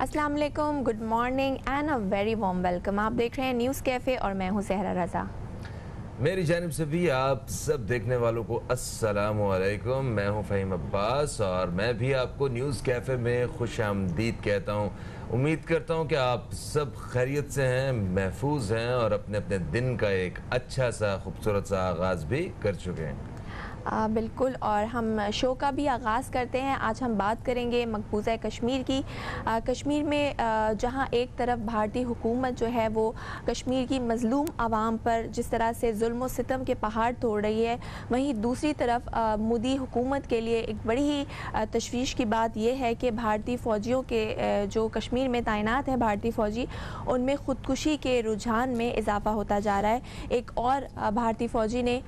अस्सलाम वालेकुम, good morning and a very warm welcome. आप देख रहे हैं न्यूज़ कैफ़े और मैं हूं सहरा रज़ा। मेरी जानिब से भी आप सब देखने वालों को अस्सलामु अलैकुम। मैं हूं फ़हीम अब्बास और मैं भी आपको न्यूज़ कैफ़े में खुश आमदीद कहता हूं। उम्मीद करता हूं कि आप सब खैरियत से हैं, महफूज हैं और अपने अपने दिन का एक अच्छा सा खूबसूरत सा आगाज़ भी कर चुके हैं। बिल्कुल, और हम शो का भी आगाज़ करते हैं। आज हम बात करेंगे मकबूज़ा कश्मीर की। कश्मीर में जहां एक तरफ भारतीय हुकूमत जो है वो कश्मीर की मज़लूम आवाम पर जिस तरह से जुल्म व सितम के पहाड़ तोड़ रही है, वहीं दूसरी तरफ मोदी हुकूमत के लिए एक बड़ी ही तशवीश की बात यह है कि भारतीय फ़ौजियों के जो कश्मीर में तैनात है भारतीय फ़ौजी, उनमें ख़ुदकुशी के रुझान में इजाफ़ा होता जा रहा है। एक और भारतीय फ़ौजी ने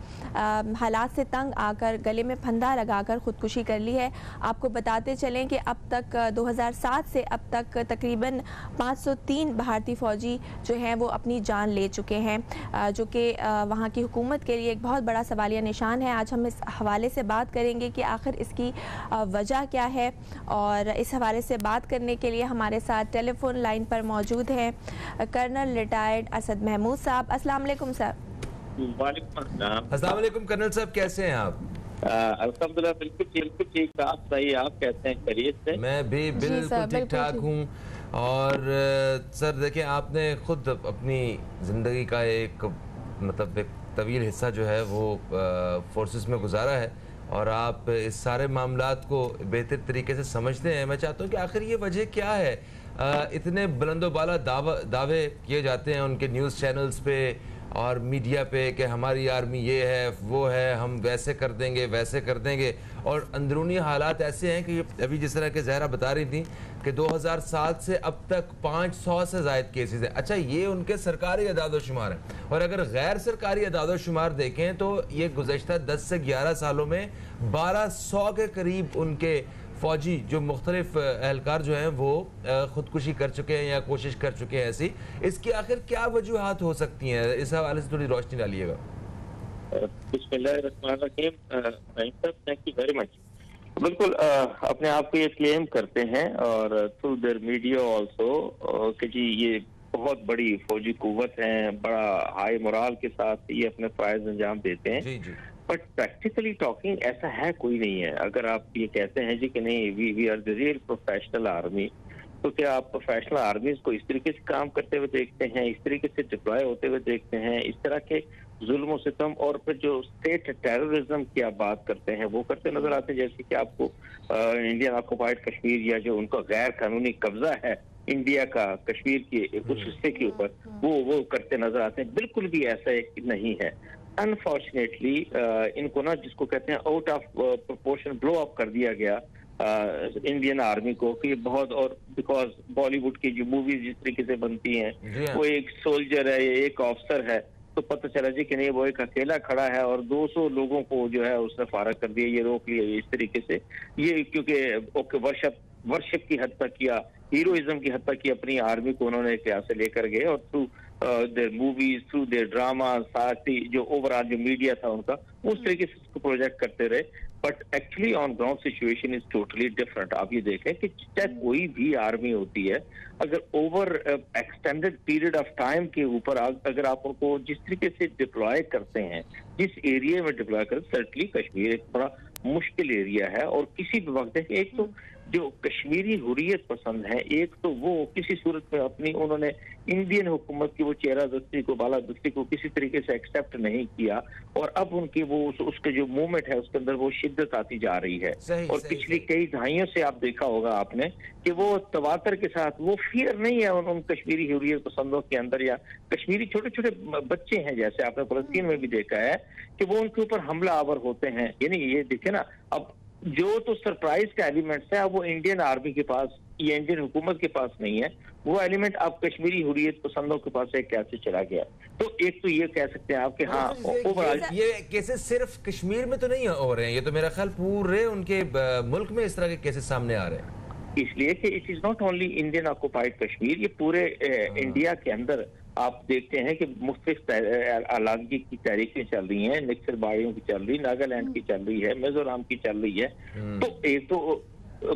हालात से तंग आकर गले में फंदा लगाकर ख़ुदकुशी कर ली है। आपको बताते चलें कि अब तक 2007 से अब तक तकरीबन 503 भारतीय फ़ौजी जो हैं वो अपनी जान ले चुके हैं, जो कि वहाँ की हुकूमत के लिए एक बहुत बड़ा सवालिया निशान है। आज हम इस हवाले से बात करेंगे कि आखिर इसकी वजह क्या है, और इस हवाले से बात करने के लिए हमारे साथ टेलीफोन लाइन पर मौजूद हैं कर्नल रिटायर्ड असद महमूद साहब। अस्सलाम वालेकुम सर। अस्सलाम वालेकुम कर्नल साहब, कैसे हैं आप? अल्हम्दुलिल्लाह बिल्कुल ठीक। आप सही, आप कैसे हैं? खैरियत से? मैं भी बिल्कुल ठीक ठाक हूँ। और सर देखिए, आपने खुद अपनी ज़िंदगी का एक तवील हिस्सा जो है वो फोर्सेस में गुजारा है और आप इस सारे मामलात को बेहतर तरीके से समझते हैं। मैं चाहता हूँ कि आखिर ये वजह क्या है, इतने बुलंदोबाला दावे किए जाते हैं उनके न्यूज़ चैनल्स पे और मीडिया पे कि हमारी आर्मी ये है वो है, हम वैसे कर देंगे वैसे कर देंगे, और अंदरूनी हालात ऐसे हैं कि अभी जिस तरह के ज़हरा बता रही थी कि 2007 से अब तक 500 से ज़ायद केसेस हैं। अच्छा, ये उनके सरकारी अदाद-ओ-शुमार हैं, और अगर गैर सरकारी अदाद-ओ-शुमार देखें तो ये गुज़श्ता 10 से 11 सालों में 1200 के करीब उनके फ़ौजी जो मुख्तलिफ एहलकार जो हैं वो ख़ुदकुशी कर चुके हैं या कोशिश कर चुके हैं। ऐसी इसकी आखिर क्या वजूहात हो सकती हैं, इस हवाले से थोड़ी रोशनी डालिएगा। बिल्कुल, अपने आप को ये क्लेम करते हैं और थ्रू देयर मीडिया ऑल्सो कि जी ये बहुत बड़ी फौजी कुव्वत है, बड़ा हाई मोराल के साथ ये अपने फ़राइज़ अंजाम देते हैं। जी जी। बट प्रैक्टिकली टॉकिंग ऐसा है कोई नहीं है। अगर आप ये कहते हैं जी कि नहीं we are the real professional army, तो क्या आप प्रोफेशनल आर्मीज को इस तरीके से काम करते हुए देखते हैं, इस तरीके से डिप्लॉय होते हुए देखते हैं, इस तरह के जुल्म सितम और फिर जो स्टेट टेररिज्म की आप बात करते हैं वो करते नजर आते हैं? जैसे कि आपको इंडियन ऑक्युपाइड कश्मीर या जो उनका गैर कानूनी कब्जा है इंडिया का कश्मीर के कुछ हिस्से के ऊपर, वो करते नजर आते हैं। बिल्कुल भी ऐसा नहीं है। अनफॉर्चुनेटली इनको ना, जिसको कहते हैं out of proportion blow up कर दिया गया इंडियन आर्मी को कि बहुत, और बिकॉज बॉलीवुड की जो मूवीज जिस तरीके से बनती हैं, वो एक सोल्जर है, एक ऑफिसर है, तो पता चला जी कि नहीं वो एक अकेला खड़ा है और 200 लोगों को जो है उसने फारग कर दिया, ये रोक लिया इस तरीके से। ये क्योंकि वर्शिप की हद तक किया, हीरोइज्म की हद तक की अपनी आर्मी को उन्होंने एक लिहाज से लेकर गए और through their movies, through their drama, साथ ही जो ओवरऑल जो मीडिया था उनका, उस तरीके से उसको प्रोजेक्ट करते रहे। But actually on ground situation is totally different. आप ये देखें कि चाहे कोई भी आर्मी होती है, अगर over extended period of time के ऊपर अगर आप उनको जिस तरीके से डिप्लॉय करते हैं, जिस एरिया में डिप्लॉय करते, सर्टली कश्मीर एक बड़ा मुश्किल एरिया है। और किसी भी वक्त है, एक तो जो कश्मीरी हुर्रियत पसंद है, एक तो वो किसी सूरत में अपनी उन्होंने इंडियन हुकूमत की वो चेहरा दस्ती को, बाला दस्ती को किसी तरीके से एक्सेप्ट नहीं किया, और अब उनकी वो उसके जो मूवमेंट है उसके अंदर वो शिद्दत आती जा रही है। और पिछली कई दहाइयों से आप देखा होगा आपने कि वो तवातर के साथ वो फियर नहीं है उन कश्मीरी हुर्रियत पसंदों के अंदर, या कश्मीरी छोटे छोटे बच्चे हैं जैसे आपने फलस्तीन में भी देखा है कि वो उनके ऊपर हमला आवर होते हैं। यानी ये देखे ना, अब जो तो सरप्राइज का एलिमेंट्स है, अब वो इंडियन आर्मी के पास या इंडियन हुकूमत के पास नहीं है, वो एलिमेंट अब कश्मीरी हुर्रियत पसंदों के पास एक कैसे चला गया। तो एक तो ये कह सकते हैं आप कि हाँ, ओवरऑल ये केसेस सिर्फ कश्मीर में तो नहीं हो रहे हैं, ये तो मेरा ख्याल पूरे उनके मुल्क में इस तरह के केसेस सामने आ रहे हैं। इसलिए कि it is not only Indian occupied Kashmir, ये पूरे इंडिया के अंदर आप देखते हैं कि मुख्तलिफ अलादगी की तहरीकें चल रही हैं, नक्सलबाड़ियों की चल रही, नागालैंड की चल रही है, मिजोरम की चल रही है। तो एक तो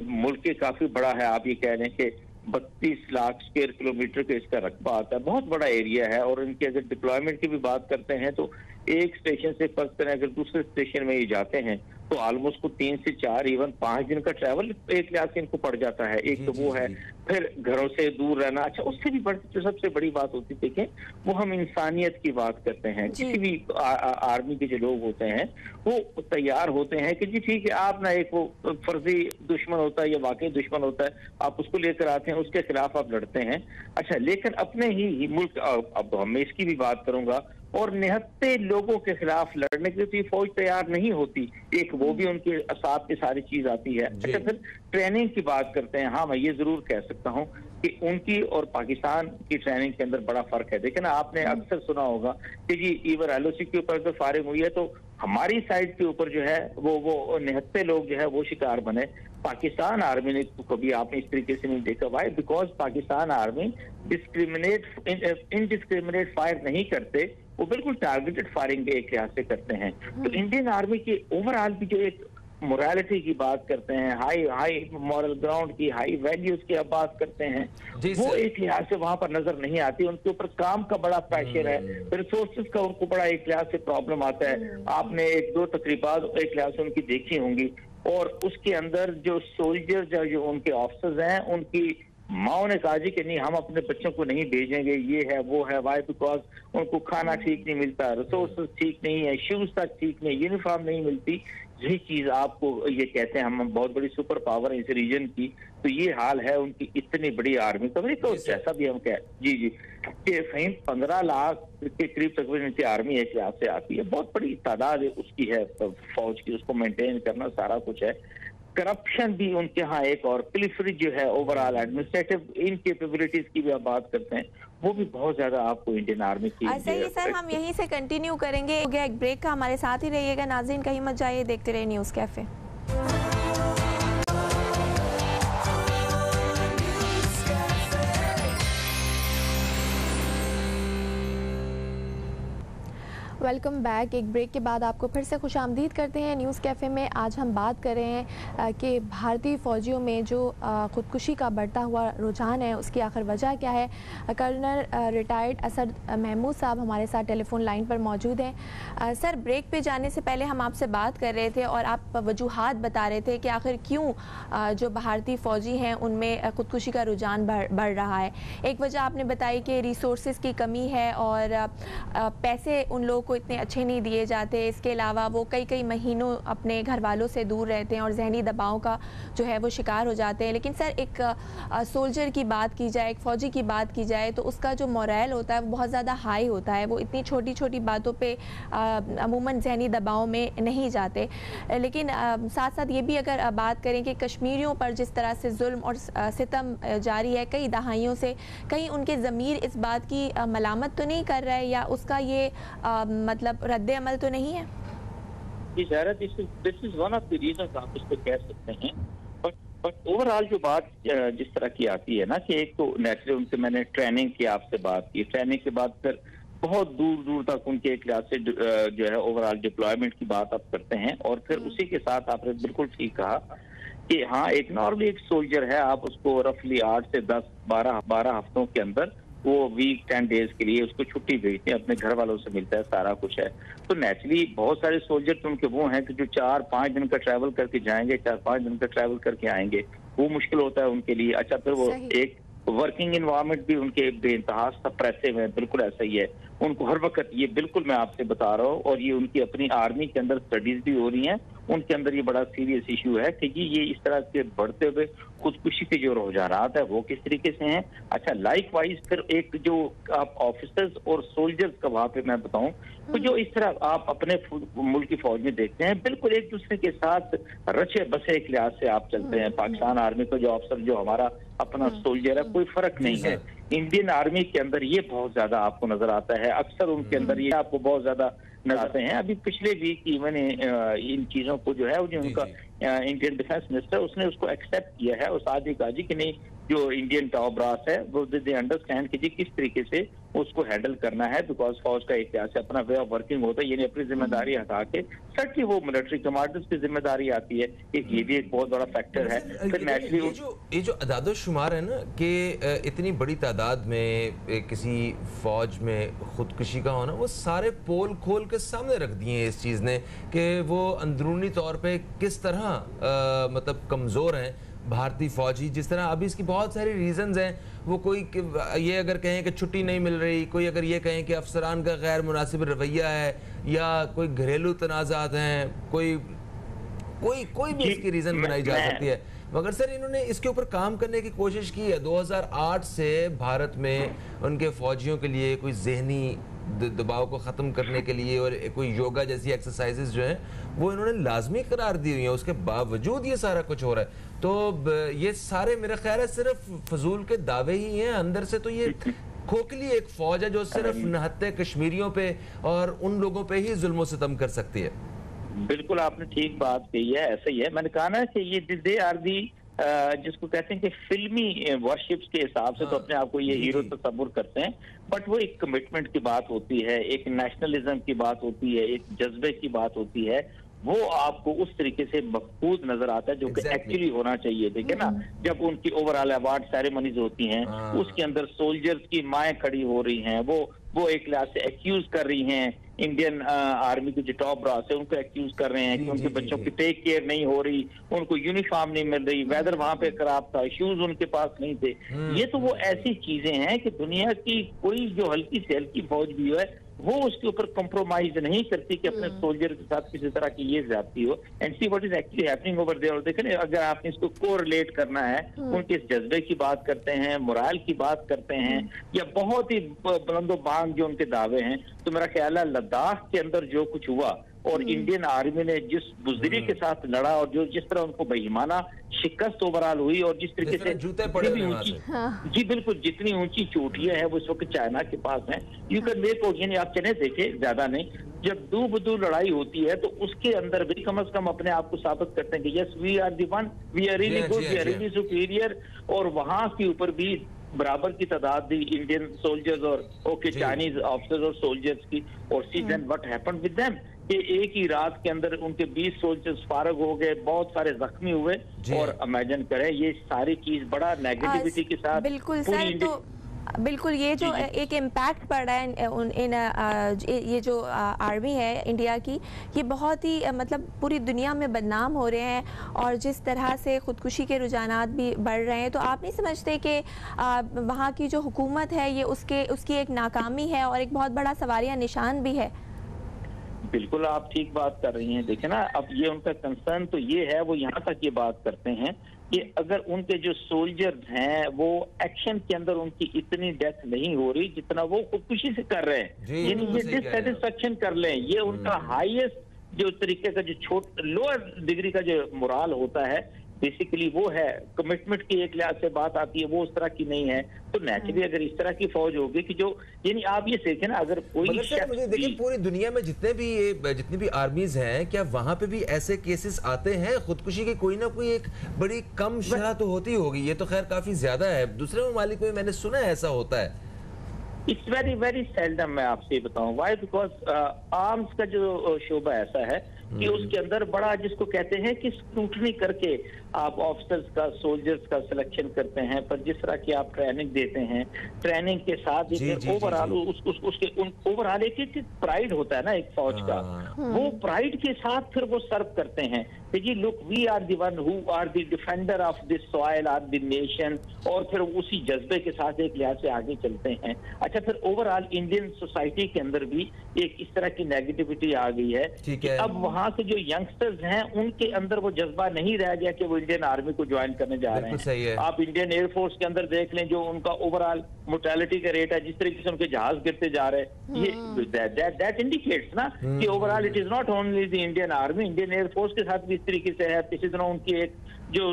मुल्क काफी बड़ा है, आप ये कह रहे हैं कि 32 लाख स्क्वायर किलोमीटर का इसका रकबा आता है, बहुत बड़ा एरिया है। और इनकी अगर डिप्लॉयमेंट की भी बात करते हैं तो एक स्टेशन से फर्ज करें अगर दूसरे स्टेशन में ये जाते हैं तो ऑलमोस्ट को 3 से 4 इवन 5 दिन का ट्रैवल एक लिहाज से इनको पड़ जाता है। एक तो वो है, फिर घरों से दूर रहना। अच्छा, उससे भी बढ़ती जो सबसे बड़ी बात होती है, देखें, वो हम इंसानियत की बात करते हैं। किसी भी आर्मी के जो लोग होते हैं वो तैयार होते हैं कि जी ठीक है, आप ना एक वो फर्जी दुश्मन होता है या वाकई दुश्मन होता है, आप उसको लेकर आते हैं, उसके खिलाफ आप लड़ते हैं। अच्छा, लेकिन अपने ही मुल्क, अब मैं इसकी भी बात करूंगा, और निहत्ते लोगों के खिलाफ लड़ने के लिए फौज तैयार नहीं होती। एक वो भी उनके साथ की सारी चीज आती है। अच्छा, फिर ट्रेनिंग की बात करते हैं। हाँ, मैं ये जरूर कह सकता हूँ कि उनकी और पाकिस्तान की ट्रेनिंग के अंदर बड़ा फर्क है। देखिए ना, आपने अक्सर सुना होगा कि जी ईवर LOC के ऊपर अगर फायरिंग हुई है तो हमारी साइड के ऊपर जो है वो निहत्ते लोग जो है वो शिकार बने। पाकिस्तान आर्मी ने तो कभी आपने इस तरीके से नहीं देखा। Why? Because Pakistan army indiscriminate fire नहीं करते, वो बिल्कुल टारगेटेड फायरिंग एक लिहाज से करते हैं। तो इंडियन आर्मी की ओवरऑल भी जो एक मोरालिटी की बात करते हैं, हाई मॉरल ग्राउंड की, हाई वैल्यूज की आप बात करते हैं, वो एक लिहाज से वहां पर नजर नहीं आती। उनके ऊपर काम का बड़ा प्रेशर है, रिसोर्सेज का उनको बड़ा एक लिहाज से प्रॉब्लम आता है। आपने 1-2 तकरीबात एक लिहाज से उनकी देखी होंगी, और उसके अंदर जो सोल्जर्स जो उनके ऑफिसर्स हैं, उनकी माओ ने कहा जी कि नहीं, हम अपने बच्चों को नहीं भेजेंगे, ये है वो है। वाई? बिकॉज उनको खाना ठीक नहीं मिलता, रिसोर्सेज ठीक नहीं है, शूज तक ठीक नहीं, यूनिफॉर्म नहीं मिलती। यही चीज आपको ये कहते हैं हम बहुत बड़ी सुपर पावर है इस रीजन की। तो ये हाल है उनकी इतनी बड़ी आर्मी का। तो जैसा भी हम कह जी कि फहीम 15 लाख के करीब तकरीबन इनकी आर्मी एक लिहाज से आती है, बहुत बड़ी तादाद उसकी है फौज की, उसको मेंटेन करना सारा कुछ है। करप्शन भी उनके यहाँ एक, और पिलफरी जो है ओवरऑल एडमिनिस्ट्रेटिव इनकेपेबिलिटीज की भी आप बात करते हैं, वो भी बहुत ज्यादा आपको इंडियन आर्मी की। सही है सर, हम यहीं से कंटिन्यू करेंगे। हो गया एक ब्रेक का, हमारे साथ ही रहिएगा नाज़रीन, कहीं मत जाइए, देखते रहिए न्यूज़ कैफे। Welcome back. एक ब्रेक के बाद आपको फिर से खुशामदीद करते हैं न्यूज़ कैफ़े में। आज हम बात कर रहे हैं कि भारतीय फ़ौजियों में जो ख़ुदकुशी का बढ़ता हुआ रुझान है, उसकी आखिर वजह क्या है। कर्नल रिटायर्ड असद महमूद साहब हमारे साथ टेलीफोन लाइन पर मौजूद हैं। सर, ब्रेक पे जाने से पहले हम आपसे बात कर रहे थे और आप वजूहात बता रहे थे कि आखिर क्यों जो भारतीय फ़ौजी हैं उनमें ख़ुदकुशी का रुझान बढ़ रहा है। एक वजह आपने बताई कि रिसोर्सेज़ की कमी है और पैसे उन लोगों को इतने अच्छे नहीं दिए जाते। इसके अलावा वो कई महीनों अपने घर वालों से दूर रहते हैं और जहनी दबाव का जो है वो शिकार हो जाते हैं। लेकिन सर, एक सोल्जर की बात की जाए, एक फ़ौजी की बात की जाए, तो उसका जो मोरल होता है वो बहुत ज़्यादा हाई होता है। वो इतनी छोटी छोटी बातों पे अमूमन जहनी दबाव में नहीं जाते। लेकिन साथ साथ ये भी अगर बात करें कि कश्मीरियों पर जिस तरह से जुल्म और सितम जारी है कई दहाइयों से, कहीं उनके ज़मीर इस बात की मलामत तो नहीं कर रहा है, या उसका ये मतलब रद्द अमल तो नहीं है? This is one of the reasons आप इस पे कह सकते हैं। बट ओवरऑल जो बात जिस तरह की आती है ना, कि एक तो नेचुरल उनसे मैंने ट्रेनिंग की आपसे बात की, ट्रेनिंग के बाद फिर बहुत दूर दूर तक उनके एक लिहाज से जो है ओवरऑल डिप्लॉयमेंट की बात आप करते हैं। और फिर उसी के साथ आपने बिल्कुल ठीक कहा कि हाँ, एक नॉर्मली एक सोल्जर है, आप उसको रफली 8 से 10-12 हफ्तों के अंदर वो वीक 10 डेज के लिए उसको छुट्टी भेजते हैं, अपने घर वालों से मिलता है, सारा कुछ है। तो नेचुरली बहुत सारे सोल्जर तो उनके वो हैं कि जो 4-5 दिन का ट्रैवल करके जाएंगे, 4-5 दिन का ट्रैवल करके आएंगे, वो मुश्किल होता है उनके लिए। अच्छा, फिर वो एक वर्किंग इन्वायरमेंट भी उनके बेइंतहा सप्रेसिव है, बिल्कुल ऐसा ही है। उनको हर वक्त ये बिल्कुल मैं आपसे बता रहा हूँ, और ये उनकी अपनी आर्मी के अंदर स्टडीज भी हो रही हैं, उनके अंदर ये बड़ा सीरियस इशू है कि जी ये इस तरह के बढ़ते हुए खुदकुशी के जो रुझानात है वो किस तरीके से हैं। अच्छा, लाइक वाइज फिर एक जो आप ऑफिसर्स और सोल्जर्स का वहां पे मैं बताऊं तो जो इस तरह आप अपने मुल्क की फौज में देखते हैं, बिल्कुल एक दूसरे के साथ रचे बसे एक लिहाज से आप चलते हैं। पाकिस्तान आर्मी का जो ऑफिसर जो हमारा अपना सोल्जर है, कोई फर्क नहीं है। इंडियन आर्मी के अंदर ये बहुत ज्यादा आपको नजर आता है, अक्सर उनके अंदर ये आपको बहुत ज्यादा नजर आते हैं। अभी पिछले वीक इवन इन चीजों को जो है जो उनका इंडियन डिफेंस मिनिस्टर उसने उसको एक्सेप्ट किया है, और साथ ही कहा जी कि नहीं, जो इंडियन टॉप ब्रास है वो दे अंडरस्टैंड कि जी किस तरीके से उसको हैंडल करना है, बिकॉज फौज का एक से अपना वे ऑफ वर्किंग होता है, यानी अपनी जिम्मेदारी हटा के सच्ची वो मिलिट्री कमांडर्स की जिम्मेदारी आती है। ये भी एक बहुत बड़ा फैक्टर है। फिर नेचुरली ये जो अदाद-ओ-शुमार है ना कि इतनी बड़ी तादाद में किसी फौज में खुदकुशी का होना, वो सारे पोल खोल के सामने रख दिए इस चीज़ ने कि वो अंदरूनी तौर पे किस तरह मतलब कमज़ोर हैं भारतीय फौजी। जिस तरह अभी इसकी बहुत सारी रीजंस हैं, वो कोई ये अगर कहें कि छुट्टी नहीं मिल रही, कोई अगर ये कहें कि अफसरान का गैर मुनासिब रवैया है, या कोई घरेलू तनाज़ात हैं, कोई भी इसकी रीज़न बनाई जा सकती है। मगर सर इन्होंने इसके ऊपर काम करने की कोशिश की है। 2008 से भारत में उनके फौजियों के लिए कोई जहनी दबाव को ख़त्म करने के लिए और कोई योगा जैसी एक्सरसाइजेज जो हैं वो इन्होंने लाजमी करार दी हुई हैं। उसके बावजूद ये सारा कुछ हो रहा है। तो ये सारे मेरा ख्याल है सिर्फ फजूल के दावे ही हैं। अंदर से तो ये खोखली एक फौज है जो सिर्फ नहत्ते कश्मीरियों पे और उन लोगों पे ही जुल्म सितम कर सकती है। बिल्कुल आपने ठीक बात कही है, ऐसा ही है। मैंने कहा ना कि ये दे आर दी जिसको कहते हैं कि फिल्मी वर्शिप्स के हिसाब से तो अपने आप को ये हीरो तस्वुर करते हैं, बट वो एक कमिटमेंट की बात होती है, एक नेशनलिज्म की बात होती है, एक जज्बे की बात होती है। वो आपको उस तरीके से मफकूद नजर आता है जो कि एक्चुअली होना चाहिए। देखिए ना, जब उनकी ओवरऑल अवार्ड सेरेमनीज होती हैं, उसके अंदर सोल्जर्स की माएँ खड़ी हो रही हैं, वो एक लिहाज से एक्यूज कर रही हैं इंडियन आर्मी के जो टॉप ब्रास है उनको एक्यूज कर रहे हैं कि उनके बच्चों की टेक केयर नहीं हो रही, उनको यूनिफॉर्म नहीं मिल रही, वेदर वहां पे खराब था, शूज उनके पास नहीं थे। ये तो वो ऐसी चीजें हैं कि दुनिया की कोई जो हल्की से हल्की फौज भी है वो उसके ऊपर कॉम्प्रोमाइज नहीं करती कि अपने सोल्जर के साथ किसी तरह की ये ज्यादती हो। And see what is actually happening over there. और देखें, अगर आपने इसको कोरिलेट करना है, उनके इस जज्बे की बात करते हैं, मोरल की बात करते हैं, या बहुत ही बुलंदो बांग जो उनके दावे हैं, तो मेरा ख्याल है लद्दाख के अंदर जो कुछ हुआ और इंडियन आर्मी ने जिस बुजदिली के साथ लड़ा और जो जिस तरह उनको बेईमाना शिकस्त ओवरऑल हुई और जिस तरीके से जूते पड़े ऊंची, जी बिल्कुल, जितनी ऊंची चोटियां हैं वो इस वक्त चाइना के पास हैं। यू कैन मेक यानी आप चले देखे, ज्यादा नहीं, जब दो बदू लड़ाई होती है तो उसके अंदर भी कम से कम अपने आप को साबित करते हैं कि yes we are the one, we are really good, we are really superior. और वहां के ऊपर भी बराबर की तादाद दी इंडियन सोल्जर्स और चाइनीज ऑफिसर्स और सोल्जर्स की। और see then what happened with them कि एक ही रात के अंदर उनके 20 सोल्जर्स फारग हो गए, बहुत सारे जख्मी हुए। और इमेजिन करें ये सारी चीज बड़ा नेगेटिविटी के साथ बिल्कुल सर, तो बिल्कुल ये जो एक इम्पैक्ट पड़ रहा है ये जो आर्मी है इंडिया की, ये बहुत ही मतलब पूरी दुनिया में बदनाम हो रहे हैं और जिस तरह से खुदकुशी के रुझानात भी बढ़ रहे हैं, तो आप नहीं समझते कि वहाँ की जो हुकूमत है ये उसकी एक नाकामी है और एक बहुत बड़ा सवालिया निशान भी है? बिल्कुल आप ठीक बात कर रही हैं। देखें ना, अब ये उनका कंसर्न तो ये है, वो यहाँ तक ये बात करते हैं कि अगर उनके जो सोल्जर्स हैं वो एक्शन के अंदर उनकी इतनी डेथ नहीं हो रही जितना वो खुदकुशी से कर रहे हैं, यानी ये डिससेटिस्फेक्शन कर लें, ये उनका हाईएस्ट जो तरीके का जो लोअर डिग्री का जो मोरल होता है बेसिकली वो है। कमिटमेंट की एक लिहाज से बात आती है, वो उस तरह की नहीं है। तो नेचुरली अगर इस तरह की फौज होगी कि जो, यानी आप ये देखें ना, अगर कोई मुझे देखिए पूरी दुनिया में जितनी भी आर्मीज हैं, क्या वहां पे भी ऐसे केसेस आते हैं खुदकुशी की? कोई ना कोई एक बड़ी कम शरह तो होती होगी, ये तो खैर काफी ज्यादा है। दूसरे ममालिक में मैंने सुना है ऐसा होता है। It's very very seldom. मैं आपसे बताऊं वाई, बिकॉज आर्म्स का जो शोबा ऐसा है कि उसके अंदर बड़ा जिसको कहते हैं कि स्क्रूटनी करके आप ऑफिसर्स का, सोल्जर्स का सिलेक्शन करते हैं, पर जिस तरह की आप ट्रेनिंग देते हैं, ट्रेनिंग के साथ ओवरऑल उसके ओवरऑल एक प्राइड होता है ना एक फौज का, वो प्राइड के साथ फिर वो सर्व करते हैं कि जी look we are the one who are the defender of this soil are the nation, और फिर उसी जज्बे के साथ एक लिहाज से आगे चलते हैं। अच्छा, फिर ओवरऑल इंडियन सोसाइटी के अंदर भी एक इस तरह की नेगेटिविटी आ गई है कि अब वहां से जो यंगस्टर्स हैं उनके अंदर वो जज्बा नहीं रह गया कि वो इंडियन आर्मी को ज्वाइन करने जा रहे हैं। आप इंडियन एयरफोर्स के अंदर देख लें जो उनका ओवरऑल मोर्टेलिटी का रेट है, जिस तरीके से उनके जहाज गिरते जा रहे हैं, ये दैट इंडिकेट्स ना कि overall it is not only the Indian army, Indian air force के साथ भी इस तरीके से है। इसी तरह उनकी एक जो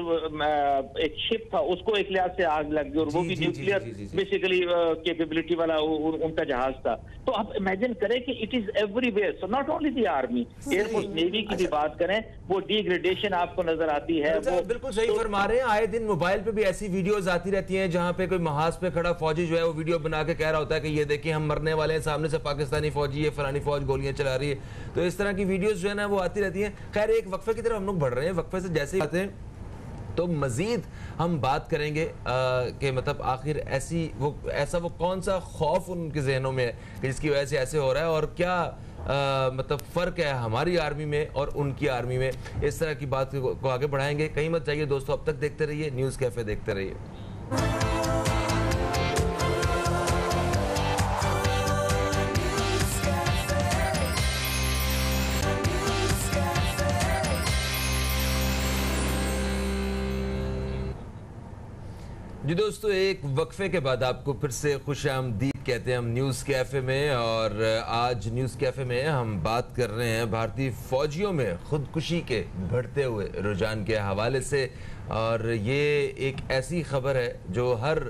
एक शिप था उसको एक लिहाज से आग लग गई, और वो भी न्यूक्लियर बेसिकली कैपेबिलिटी वाला उनका जहाज था। तो आप इमेजिन करें कि it is everywhere, so not only the army, air force navy की भी बात करें, वो डिग्रेडेशन आपको नजर आती है। वो बिल्कुल सही फरमा रहे हैं। आए दिन मोबाइल पे भी ऐसी वीडियोस आती रहती हैं जहां पे कोई महाज पे खड़ा फौजी जो है वो वीडियो बना के कह रहा होता है कि ये देखिए हम मरने वाले हैं, सामने से पाकिस्तानी फौजी है, फलानी फौज गोलियां चला रही है। तो इस तरह की वीडियोस जो है ना वो आती रहती हैं। खैर एक वक्फे की तरफ हम लोग बढ़ रहे हैं, वक्फे से जैसे ही आते हैं तो मजीद हम बात करेंगे कि मतलब आखिर ऐसा वो कौन सा खौफ उनके जहनों में है कि जिसकी वजह से ऐसे हो रहा है, और क्या मतलब फ़र्क है हमारी आर्मी में और उनकी आर्मी में। इस तरह की बात को आगे बढ़ाएंगे। कहीं मत जाइए दोस्तों, अब तक देखते रहिए न्यूज़ कैफ़े, देखते रहिए। जी दोस्तों, एक वक्फे के बाद आपको फिर से खुशामदीद कहते हैं हम न्यूज़ कैफ़े में। और आज न्यूज़ कैफ़े में हम बात कर रहे हैं भारतीय फौजियों में खुदकुशी के बढ़ते हुए रुझान के हवाले से। और ये एक ऐसी खबर है जो हर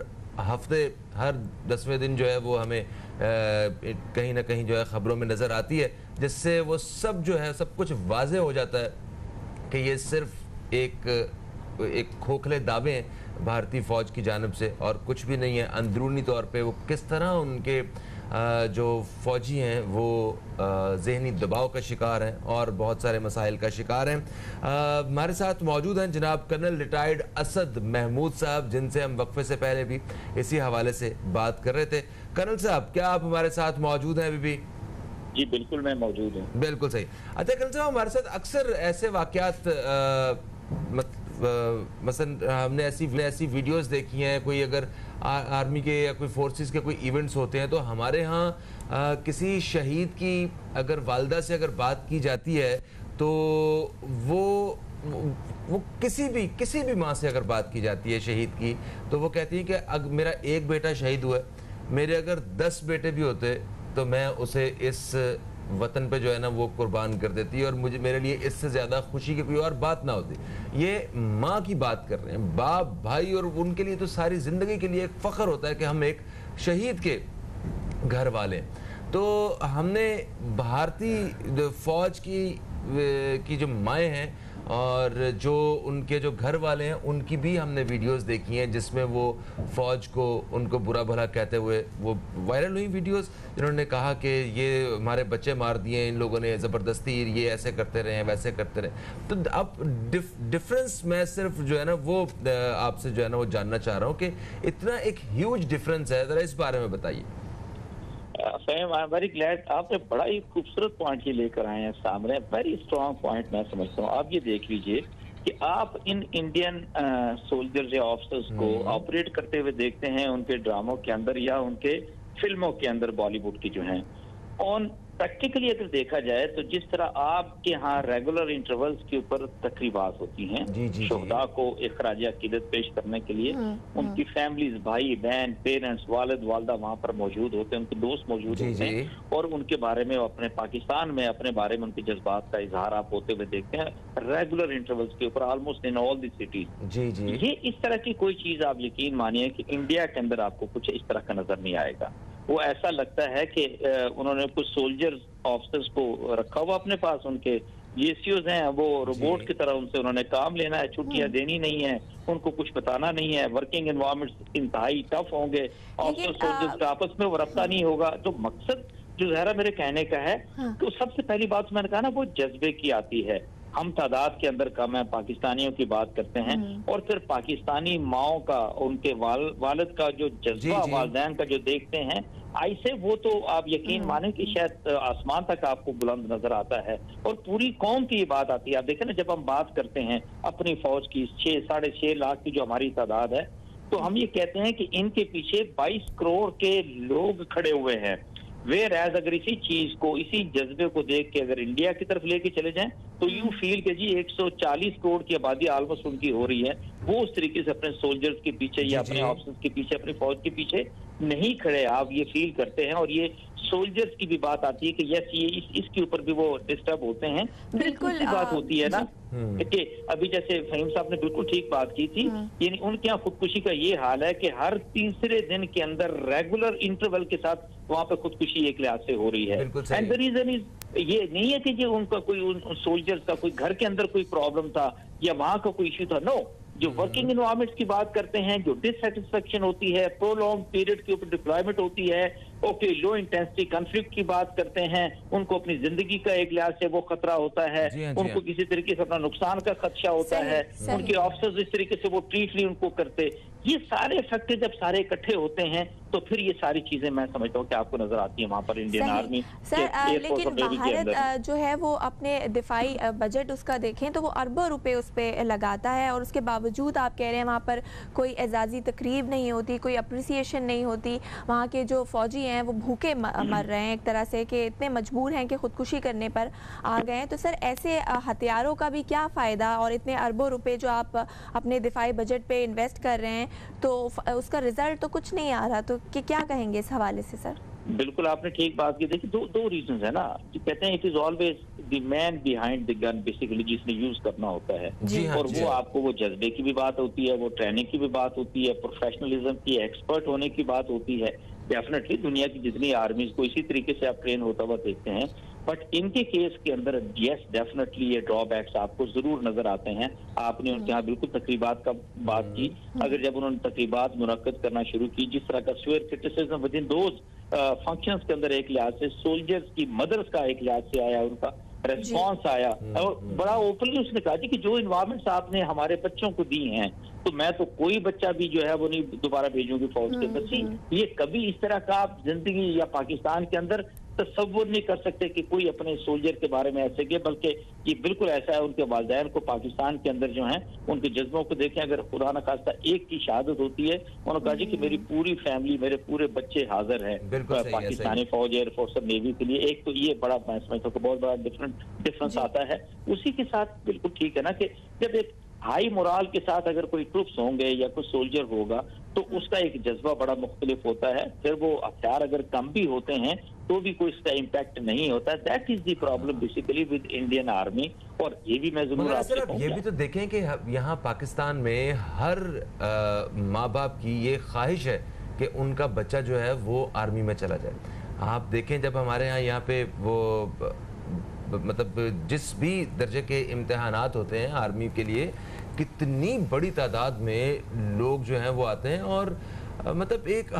हफ्ते, हर 10वें दिन जो है वो हमें कहीं ना कहीं जो है ख़बरों में नज़र आती है, जिससे वो सब जो है सब कुछ वाज़े हो जाता है कि ये सिर्फ एक खोखले दावे हैं भारतीय फ़ौज की जानिब से और कुछ भी नहीं है। अंदरूनी तौर पे वो किस तरह उनके जो फ़ौजी हैं वो ज़हनी दबाव का शिकार हैं और बहुत सारे मसाइल का शिकार हैं। हमारे साथ मौजूद हैं जनाब कर्नल रिटायर्ड असद महमूद साहब, जिनसे हम वक्फे से पहले भी इसी हवाले से बात कर रहे थे। कर्नल साहब, क्या आप हमारे साथ मौजूद हैं अभी भी? जी बिल्कुल, मैं मौजूद हूँ। बिल्कुल सही। अच्छा कर्नल साहब, हमारे साथ अक्सर ऐसे वाक़यात मसलन हमने ऐसी वीडियोस देखी हैं, कोई अगर आर्मी के या कोई फोर्सेस के कोई इवेंट्स होते हैं तो हमारे यहाँ किसी शहीद की अगर वालदा से अगर बात की जाती है तो वो किसी भी माँ से अगर बात की जाती है शहीद की, तो वो कहती है कि अगर मेरा एक बेटा शहीद हुआ, मेरे अगर 10 बेटे भी होते तो मैं उसे इस वतन पे जो है ना वो कुर्बान कर देती है, और मुझे मेरे लिए इससे ज़्यादा खुशी की कोई और बात ना होती। ये माँ की बात कर रहे हैं, बाप भाई, और उनके लिए तो सारी ज़िंदगी के लिए एक फ़ख्र होता है कि हम एक शहीद के घर वाले। तो हमने भारतीय फ़ौज की जो माएँ हैं और जो उनके जो घर वाले हैं उनकी भी हमने वीडियोस देखी हैं जिसमें वो फ़ौज को उनको बुरा भला कहते हुए वो वायरल हुई वीडियोस, जिन्होंने कहा कि ये हमारे बच्चे मार दिए इन लोगों ने ज़बरदस्ती, ये ऐसे करते रहे वैसे करते रहे। तो अब डिफरेंस मैं सिर्फ जो है ना वो आपसे जो है ना वो जानना चाह रहा हूँ कि इतना एक ह्यूज डिफरेंस है, ज़रा इस बारे में बताइए। Fam, I am very glad, आपने बड़ा ही खूबसूरत पॉइंट ये लेकर आए हैं सामने, वेरी स्ट्रॉन्ग पॉइंट मैं समझता हूँ। आप ये देख लीजिए कि आप इन इंडियन सोल्जर्स या ऑफिसर्स को ऑपरेट करते हुए देखते हैं उनके ड्रामों के अंदर या उनके फिल्मों के अंदर, बॉलीवुड की जो हैं, ऑन प्रैक्टिकली अगर देखा जाए तो जिस तरह आपके यहाँ रेगुलर इंटरवल्स के ऊपर तकरीबात होती हैं शोहदा को इखराज अकीदत पेश करने के लिए, उनकी फैमिलीज, भाई बहन, पेरेंट्स, वालिद वालदा वहाँ पर मौजूद होते हैं, उनके दोस्त मौजूद होते हैं, और उनके बारे में अपने पाकिस्तान में अपने बारे में उनके जज्बात का इजहार आप होते हुए देखते हैं रेगुलर इंटरवल्स के ऊपर, almost in all the cities. ये इस तरह की कोई चीज आप यकीन मानिए कि इंडिया के अंदर आपको कुछ इस तरह का नजर नहीं आएगा। वो ऐसा लगता है कि उन्होंने कुछ सोल्जर्स ऑफिसर्स को रखा हुआ अपने पास, उनके जीएससीओज हैं, वो रोबोट की तरह उनसे उन्होंने काम लेना है, छुट्टियां देनी नहीं है, उनको कुछ बताना नहीं है, वर्किंग एनवायरनमेंट इंतहाई टफ होंगे, ऑफिसर सोल्जर्स का आपस में वो रब्ता नहीं होगा। तो मकसद जो जहरा मेरे कहने का है, तो सबसे पहली बात मैंने कहा ना, वो जज्बे की आती है। हम तादाद के अंदर कम है, पाकिस्तानियों की बात करते हैं, और फिर पाकिस्तानी माओ का, उनके वालिद का जो जज्बा, वालिदैन का जो देखते हैं, ऐसे वो तो आप यकीन माने कि शायद आसमान तक आपको बुलंद नजर आता है, और पूरी कौम की ये बात आती है। आप देखें ना, जब हम बात करते हैं अपनी फौज की 6-6.5 लाख की जो हमारी तादाद है, तो हम ये कहते हैं कि इनके पीछे 22 करोड़ के लोग खड़े हुए हैं। वेयर एज अगर इसी चीज को, इसी जज्बे को देख के अगर इंडिया की तरफ लेके चले जाएं तो यू फील कि जी 140 करोड़ की आबादी ऑलमोस्ट उनकी हो रही है, वो उस तरीके से अपने सोल्जर्स के पीछे या अपने ऑफिसर्स के पीछे, अपनी फौज के पीछे नहीं खड़े, आप ये फील करते हैं। और ये सोल्जर्स की भी बात आती है कि यस ये इसके ऊपर भी वो डिस्टर्ब होते हैं। बिल्कुल बात होती है ना कि अभी जैसे फहीम साहब ने बिल्कुल ठीक बात की थी, यानी उनके यहाँ खुदकुशी का ये हाल है कि हर तीसरे दिन के अंदर रेगुलर इंटरवल के साथ वहाँ पे खुदकुशी एक लिहाज से हो रही है। एंड द रीजन इज ये नहीं है कि जो उनका कोई उन सोल्जर्स का कोई घर के अंदर कोई प्रॉब्लम था या वहां का कोई इश्यू था, नो, जो वर्किंग एनवायरमेंट की बात करते हैं, जो डिससेटिस्फेक्शन होती है, प्रोलॉन्ग पीरियड के ऊपर डिप्लॉयमेंट होती है, ओके, लो इंटेंसिटी कॉन्फ्लिक्ट की बात करते हैं, उनको अपनी जिंदगी का एक लिहाज से वो खतरा होता है, उनको किसी तरीके से अपना नुकसान का खदशा होता है, उनके ऑफिसर्स इस तरीके से वो ट्रीट नहीं उनको करते, ये सारे फैक्टर जब सारे इकट्ठे होते हैं तो फिर ये सारी चीजें मैं समझता हूँ कि आपको नजर आती है वहाँ पर इंडियन आर्मी। सर लेकिन भारत जो है वो अपने दिफाई बजट उसका देखें तो वो अरबों रुपए उस पर लगाता है, और उसके बावजूद आप कह रहे हैं वहाँ पर कोई एजाजी तकरीब नहीं होती, कोई अप्रिसिएशन नहीं होती, वहाँ के जो फौजी हैं वो भूखे मर रहे हैं एक तरह से, कि इतने मजबूर हैं कि खुदकुशी करने पर आ गए हैं। तो सर ऐसे हथियारों का भी क्या फ़ायदा, और इतने अरबों रुपए जो आप अपने दिफाई बजट पे इन्वेस्ट कर रहे हैं तो उसका रिजल्ट तो कुछ नहीं आ रहा, तो कि क्या कहेंगे इस हवाले से सर? बिल्कुल आपने ठीक बात की। देखिए दो रीजंस है ना, कहते हैं it is always the man behind the gun basically, जिसने यूज करना होता है। और वो आपको वो जज्बे की भी बात होती है, वो ट्रेनिंग की भी बात होती है, प्रोफेशनलिज्म की, एक्सपर्ट होने की बात होती है। डेफिनेटली दुनिया की जितनी आर्मीज को इसी तरीके से आप ट्रेन होता हुआ देखते हैं, बट इनके केस के अंदर यस डेफिनेटली ये ड्रॉबैक्स आपको जरूर नजर आते हैं। आपने उनके यहाँ बिल्कुल तकरीबात का बात की, अगर जब उन्होंने तकरीबात मुनक्कद करना शुरू की, जिस तरह का swear criticism with in those functions के अंदर एक लिहाज से सोल्जर्स की मदर्स का एक लिहाज से आया, उनका रेस्पॉन्स आया, और बड़ा ओपनली उसने कहा कि जो इन्वायरमेंट्स आपने हमारे बच्चों को दी हैं तो मैं तो कोई बच्चा भी जो है वो नहीं दोबारा भेजूंगी फौज के अंदर। ये कभी इस तरह का आप जिंदगी या पाकिस्तान के अंदर तस्वुर नहीं कर सकते कि कोई अपने सोल्जर के बारे में ऐसे के, बल्कि ये बिल्कुल ऐसा है। उनके वालिदैन को पाकिस्तान के अंदर जो है उनके जज्बों को देखें, अगर खुदा न खास्ता एक की शहादत होती है, उन्होंने कहा जी कि मेरी पूरी फैमिली, मेरे पूरे बच्चे हाजिर हैं पाकिस्तानी फौज, एयरफोर्स और नेवी के लिए। एक तो ये बड़ा मैं समझता हूँ कि बहुत बड़ा डिफरेंस आता है। उसी के साथ बिल्कुल ठीक है ना कि जब एक हाई मोराल के साथ अगर कोई ट्रुप्स होंगे या कोई सोल्जर होगा तो उसका एक जज्बा बड़ा मुख्तलिफ होता है। फिर वो हथियार अगर कम भी होते हैं तो भी कोई इसका इम्पैक्ट नहीं होता। That is the problem basically with Indian army. और ये भी मैं जरूर आपसे कहूंगा, ये भी तो देखें कि यहाँ पाकिस्तान में हर माँ बाप की ये ख्वाहिश है कि उनका बच्चा जो है वो आर्मी में चला जाए। आप देखें जब हमारे यहाँ पे वो मतलब जिस भी दर्जे के इम्तिहानात होते हैं आर्मी के लिए, कितनी बड़ी तादाद में लोग जो हैं वो आते हैं, और मतलब एक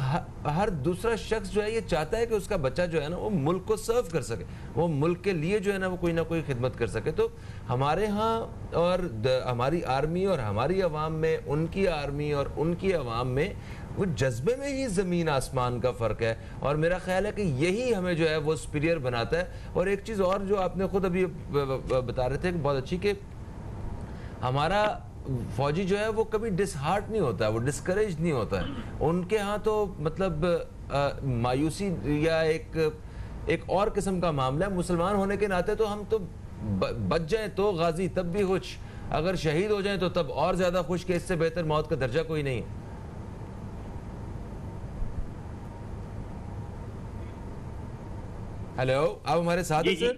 हर दूसरा शख्स जो है ये चाहता है कि उसका बच्चा जो है ना वो मुल्क को सर्व कर सके, वो मुल्क के लिए जो है ना वो कोई खिदमत कर सके। तो हमारे यहाँ और हमारी आर्मी और हमारी अवाम में, उनकी आर्मी और उनकी अवाम में वो जज्बे में ही ज़मीन आसमान का फ़र्क है। और मेरा ख्याल है कि यही हमें जो है वो सुपीरियर बनाता है। और एक चीज़ और जो आपने खुद अभी बता रहे थे कि बहुत अच्छी, कि हमारा फौजी जो है वो कभी डिसहार्ट नहीं होता है, वो डिस्करेज नहीं होता है। उनके यहाँ तो मतलब मायूसी या एक और किस्म का मामला है। मुसलमान होने के नाते तो हम तो बच जाएं तो गाजी तब भी खुश, अगर शहीद हो जाएं तो तब और ज़्यादा खुश, कि इससे बेहतर मौत का दर्जा कोई नहीं है। हेलो, आप हमारे साथ हैं सर?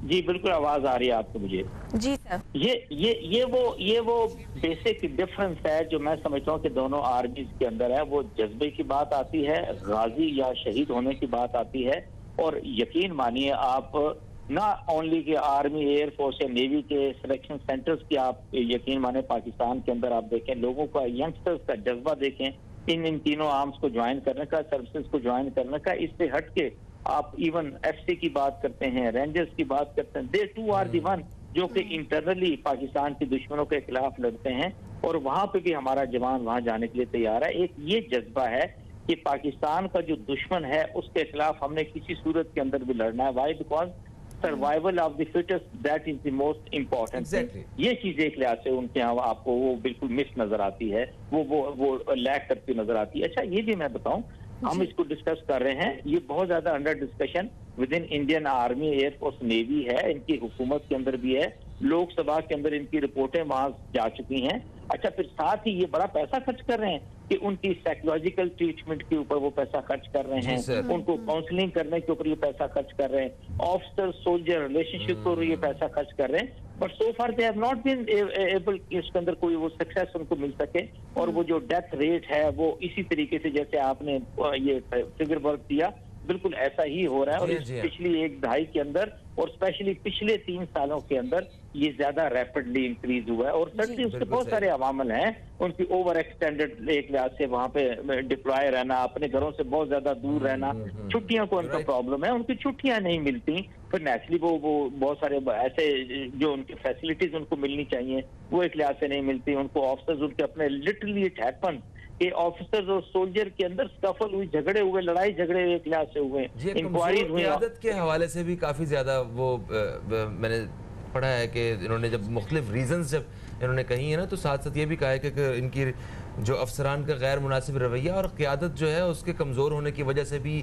जी बिल्कुल, आवाज आ रही है आपको मुझे? जी सर। ये वो बेसिक डिफरेंस है जो मैं समझता हूँ कि दोनों आर्मीज के अंदर है। वो जज्बे की बात आती है, गाजी या शहीद होने की बात आती है। और यकीन मानिए आप, ना ओनली के आर्मी, एयरफोर्स या नेवी के सिलेक्शन सेंटर्स की आप यकीन माने पाकिस्तान के अंदर आप देखें, लोगों का, यंगस्टर्स का जज्बा देखें इन तीनों आर्म्स को ज्वाइन करने का, सर्विसेज को ज्वाइन करने का। इससे हट के आप इवन एफसी की बात करते हैं, रेंजर्स की बात करते हैं, दे टू आर दी वन जो कि इंटरनली पाकिस्तान के दुश्मनों के खिलाफ लड़ते हैं, और वहां पे भी हमारा जवान वहां जाने के लिए तैयार है। एक ये जज्बा है कि पाकिस्तान का जो दुश्मन है उसके खिलाफ हमने किसी सूरत के अंदर भी लड़ना है। Why? Because survival of the fittest, that is the most important. ये चीज एक लिहाज से उनके यहाँ आपको वो बिल्कुल मिस नजर आती है, वो लैक करती नजर आती है। अच्छा, ये भी मैं बताऊं, हम इसको डिस्कस कर रहे हैं, ये बहुत ज्यादा under discussion with in Indian army, air force, navy है, इनकी हुकूमत के अंदर भी है। लोकसभा के अंदर इनकी रिपोर्टें वहां जा चुकी हैं। अच्छा, फिर साथ ही ये बड़ा पैसा खर्च कर रहे हैं कि उनकी साइकोलॉजिकल ट्रीटमेंट के ऊपर वो पैसा खर्च कर रहे हैं, उनको काउंसलिंग करने के ऊपर ये पैसा खर्च कर रहे हैं, ऑफिसर सोल्जर रिलेशनशिप पर ये पैसा खर्च कर रहे हैं। But so far they have not been able इसके अंदर कोई वो सक्सेस उनको मिल सके। और वो जो डेथ रेट है वो इसी तरीके से जैसे आपने ये फिगर वर्क दिया, बिल्कुल ऐसा ही हो रहा है। और इस पिछली एक दहाई के अंदर और स्पेशली पिछले 3 सालों के अंदर ये ज्यादा रैपिडली इंक्रीज हुआ है। और सर्टनली उसके बहुत सारे अवामल हैं, उनकी ओवर एक्सटेंडेड एक लिहाज से वहां पे डिप्लॉय रहना, अपने घरों से बहुत ज्यादा दूर रहना, छुट्टियों को उनका प्रॉब्लम है, उनकी छुट्टियां नहीं मिलती, फिर नेचुरली वो बहुत सारे ऐसे जो उनकी फैसिलिटीज उनको मिलनी चाहिए वो एक लिहाज से नहीं मिलती। उनको ऑफिसर्स उनके अपने लिटरली इट हैपन कि ऑफिसर्स और सोल्जर के अंदर स्कफल हुई, झगड़े हुए, लड़ाई झगड़े एक लिहाज से हुए, इंक्वायरीज हुई। क़यादत के हवाले से भी काफ़ी ज़्यादा वो मैंने पढ़ा है कि इन्होंने जब मुख्तलिफ रीजंस जब इन्होंने कही है ना, तो साथ साथ ये भी कहा है कि इनकी जो अफसरान का गैर मुनासिब रवैया और क़यादत जो है उसके कमज़ोर होने की वजह से भी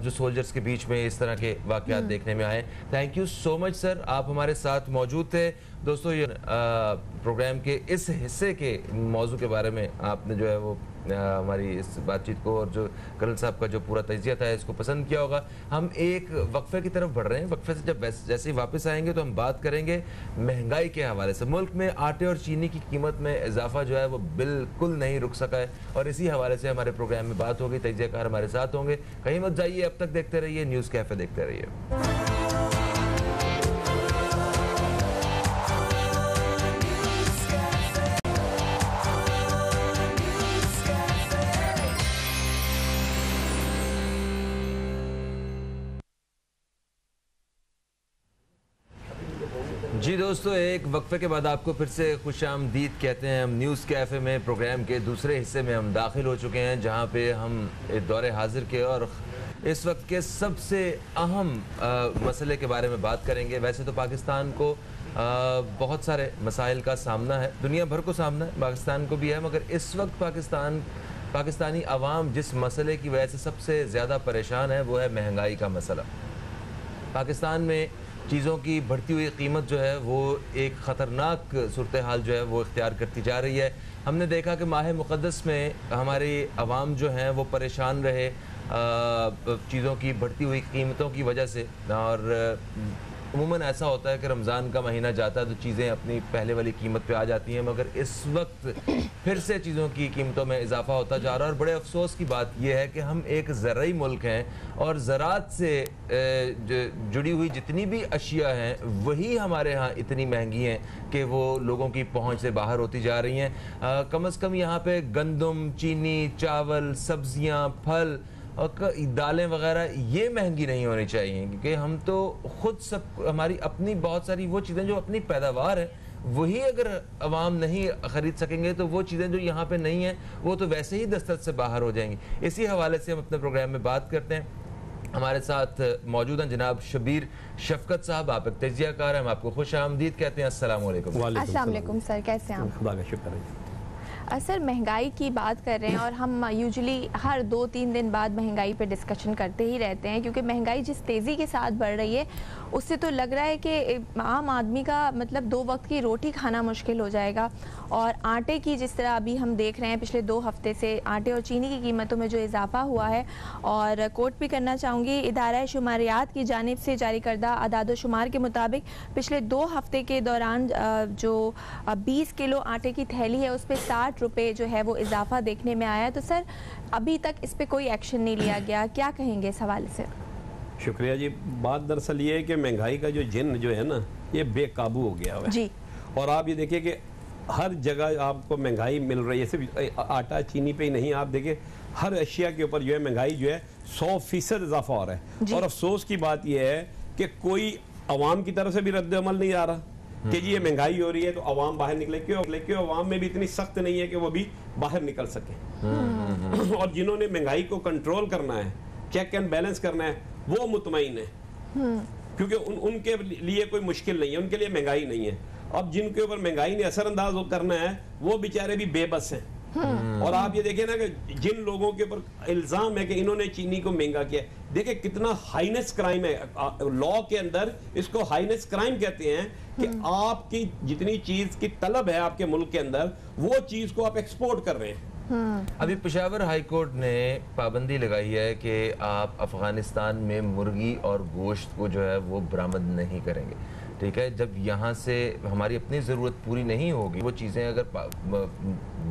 जो सोल्जर्स के बीच में इस तरह के वाक़यात देखने में आए। Thank you so much sir, आप हमारे साथ मौजूद थे। दोस्तों, ये प्रोग्राम के इस हिस्से के मौजू के बारे में आपने जो है वो हमारी इस बातचीत को और जो कर्नल साहब का जो पूरा तजिया था इसको पसंद किया होगा। हम एक वक्फे की तरफ बढ़ रहे हैं। वक्फे से जब जैसे ही वापस आएंगे तो हम बात करेंगे महंगाई के हवाले से। मुल्क में आटे और चीनी की कीमत में इजाफा जो है वो बिल्कुल नहीं रुक सका है और इसी हवाले से हमारे प्रोग्राम में बात होगी। तजियाकार हमारे साथ होंगे, कहीं मत जाइए, अब तक देखते रहिए न्यूज़ कैफे, देखते रहिए। जी दोस्तों, एक वक्फे के बाद आपको फिर से खुशामदीद कहते हैं। हम न्यूज़ कैफ़े में प्रोग्राम के दूसरे हिस्से में हम दाखिल हो चुके हैं, जहां पे हम एक दौरे हाजिर के और इस वक्त के सबसे अहम मसले के बारे में बात करेंगे। वैसे तो पाकिस्तान को बहुत सारे मसाइल का सामना है, दुनिया भर को सामना है, पाकिस्तान को भी है, मगर इस वक्त पाकिस्तानी अवाम जिस मसले की वजह से सबसे ज़्यादा परेशान है वो है महंगाई का मसला। पाकिस्तान में चीज़ों की बढ़ती हुई कीमत जो है वो एक ख़तरनाक सूरत हाल जो है वो इख्तियार करती जा रही है। हमने देखा कि माह मुक़द्दस में हमारी आवाम जो हैं वो परेशान रहे चीज़ों की बढ़ती हुई कीमतों की वजह से। और उमूमन ऐसा होता है कि रमज़ान का महीना जाता है तो चीज़ें अपनी पहले वाली कीमत पे आ जाती हैं, मगर इस वक्त फिर से चीज़ों की कीमतों में इजाफा होता जा रहा है। और बड़े अफसोस की बात यह है कि हम एक ज़राई मुल्क हैं और ज़राअत से जुड़ी हुई जितनी भी अशिया हैं वही हमारे यहाँ इतनी महंगी हैं कि वो लोगों की पहुँच से बाहर होती जा रही हैं। कम अज़ कम यहाँ पे गंदम, चीनी, चावल, सब्ज़ियाँ, फल और दालें वगैरह ये महंगी नहीं होनी चाहिए, क्योंकि हम तो खुद सब हमारी अपनी बहुत सारी वो चीज़ें जो अपनी पैदावार है वही अगर अवाम नहीं ख़रीद सकेंगे तो वो चीज़ें जो यहाँ पे नहीं हैं वो तो वैसे ही दस्तरस से बाहर हो जाएंगी। इसी हवाले से हम अपने प्रोग्राम में बात करते हैं। हमारे साथ मौजूद हैं जनाब शबीर शफकत साहब, आप एक तजियाकार हैं, हम आपको खुश आमदीद कहते हैं। अस्सलाम वालेकुम। अस्सलाम वालेकुम सर, कैसे हैं आप? खुदा का शुक्र है। सर, महंगाई की बात कर रहे हैं और हम यूजुअली हर 2-3 दिन बाद महंगाई पे डिस्कशन करते ही रहते हैं, क्योंकि महंगाई जिस तेज़ी के साथ बढ़ रही है उससे तो लग रहा है कि आम आदमी का मतलब 2 वक्त की रोटी खाना मुश्किल हो जाएगा। और आटे की जिस तरह अभी हम देख रहे हैं पिछले 2 हफ्ते से आटे और चीनी की कीमतों में जो इजाफा हुआ है, और कोट भी करना चाहूँगी, इदारा शुमारियात की जानिब से जारी करदा अदाद शुमार के मुताबिक पिछले 2 हफ्ते के दौरान जो 20 किलो आटे की थैली है उस पर 60 रुपये जो है वो इजाफा देखने में आया है। तो सर, अभी तक इस पर कोई एक्शन नहीं लिया गया, क्या कहेंगे इस हवाले से? शुक्रिया जी। बात दरअसल ये है कि महंगाई का जो जिन जो है ना ये बेकाबू हो गया है जी। और आप ये देखिए कि हर जगह आपको महंगाई मिल रही है, सिर्फ आटा चीनी पे ही नहीं, आप देखिए हर अशिया के ऊपर जो है महंगाई जो है 100% इजाफा हो रहा है। और अफसोस की बात यह है कि कोई अवाम की तरफ से भी रद्द अमल नहीं आ रहा कि जी ये महंगाई हो रही है तो अवाम बाहर निकले। क्यों अवाम में भी इतनी सख्त नहीं है कि वो भी बाहर निकल सके। और जिन्होंने महंगाई को कंट्रोल करना है, चेक एंड बैलेंस करना है, वो मुतमईन है, क्योंकि उनके लिए कोई मुश्किल नहीं है, उनके लिए महंगाई नहीं है। अब जिनके ऊपर महंगाई ने असरअंदाज करना है वो बेचारे भी बेबस हैं। और आप ये देखिए ना कि जिन लोगों के ऊपर इल्जाम है कि इन्होंने चीनी को महंगा किया, देखिए कितना हाईनेस क्राइम है। लॉ के अंदर इसको हाईनेस क्राइम कहते हैं कि आपकी जितनी चीज की तलब है आपके मुल्क के अंदर, वो चीज को आप एक्सपोर्ट कर रहे हैं। अभी पेशावर हाई कोर्ट ने पाबंदी लगाई है कि आप अफगानिस्तान में मुर्गी और गोश्त को जो है वो बरामद नहीं करेंगे, ठीक है। जब यहाँ से हमारी अपनी ज़रूरत पूरी नहीं होगी, वो चीज़ें अगर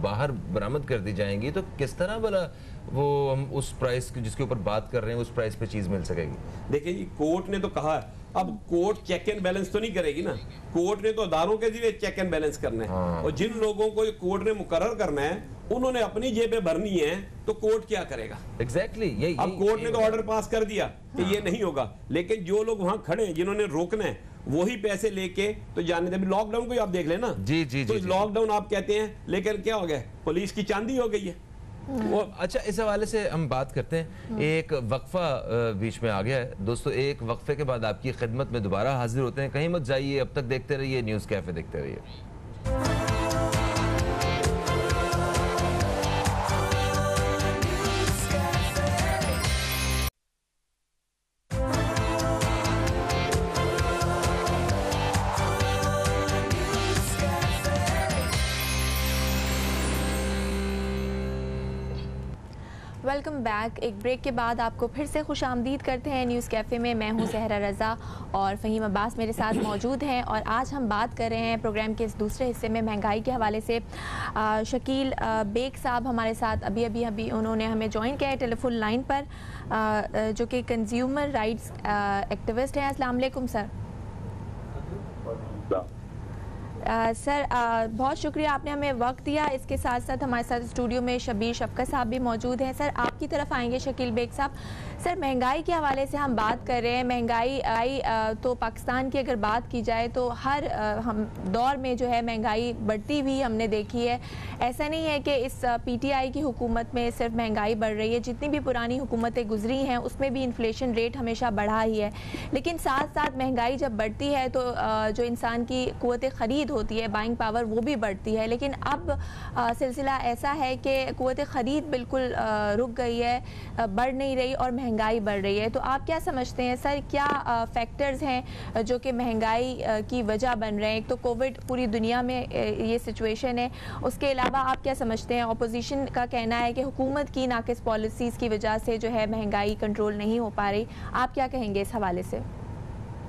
बाहर बरामद कर दी जाएंगी तो किस तरह भला वो हम उस प्राइस जिसके ऊपर बात कर रहे हैं उस प्राइस पे चीज़ मिल सकेगी? देखिए जी, कोर्ट ने तो कहा है, अब कोर्ट चेक एंड बैलेंस तो नहीं करेगी ना, कोर्ट ने तो अदारों के जरिए चेक एंड बैलेंस करना है। और जिन लोगों को कोर्ट ने मुकर्रर करना है उन्होंने अपनी जेबें भरनी है, तो कोर्ट क्या करेगा? एग्जैक्टली अब कोर्ट ने तो ऑर्डर पास कर दिया कि ये नहीं होगा, लेकिन जो लोग वहां खड़े हैं जिन्होंने रोकना है वही पैसे लेके तो जाने दे। लॉकडाउन को आप देख लेना, जी जी तो लॉकडाउन आप कहते हैं, लेकिन क्या हो गया, पुलिस की चांदी हो गई है वो। अच्छा, इस हवाले से हम बात करते हैं। एक वक्फा बीच में आ गया है दोस्तों, एक वक्फे के बाद आपकी खिदमत में दोबारा हाजिर होते हैं। कहीं मत जाइए, अब तक देखते रहिए न्यूज़ कैफे, देखते रहिए। Welcome back. एक ब्रेक के बाद आपको फिर से खुश आमदीद करते हैं न्यूज़ कैफ़े में। मैं हूं सहरा रज़ा और फ़हीम अब्बास मेरे साथ मौजूद हैं और आज हम बात कर रहे हैं प्रोग्राम के इस दूसरे हिस्से में महंगाई के हवाले से। शकील बेग साहब हमारे साथ अभी उन्होंने हमें ज्वाइन किया है टेलीफोन लाइन पर, जो कि कंज्यूमर राइट्स एक्टिविस्ट हैं। अस्सलाम वालेकुम सर। सर बहुत शुक्रिया आपने हमें वक्त दिया। इसके साथ साथ हमारे साथ स्टूडियो में शबीर शफकत साहब भी मौजूद हैं। सर आपकी तरफ आएंगे शकील बेग साहब। सर महंगाई के हवाले से हम बात कर रहे हैं। महंगाई तो पाकिस्तान की अगर बात की जाए तो हर हम दौर में जो है महंगाई बढ़ती हुई हमने देखी है। ऐसा नहीं है कि इस PTI की हुकूमत में सिर्फ महंगाई बढ़ रही है, जितनी भी पुरानी हुकूमतें गुजरी हैं उसमें भी इन्फ्लेशन रेट हमेशा बढ़ा ही है। लेकिन साथ साथ महंगाई जब बढ़ती है तो जो इंसान की क़ुव्वत ख़रीद होती है, बाइंग पावर, वो भी बढ़ती है। लेकिन अब सिलसिला ऐसा है कि क़ुव्वत ख़रीद बिल्कुल रुक गई है, बढ़ नहीं रही और महंगाई बढ़ रही है। तो आप क्या समझते हैं सर, क्या फैक्टर्स हैं जो कि महंगाई की वजह बन रहे हैं? एक तो कोविड पूरी दुनिया में ये सिचुएशन है, उसके अलावा आप क्या समझते हैं? अपोजिशन का कहना है कि हुकूमत की नाकिस पॉलिसीज़ की वजह से जो है महंगाई कंट्रोल नहीं हो पा रही। आप क्या कहेंगे इस हवाले से?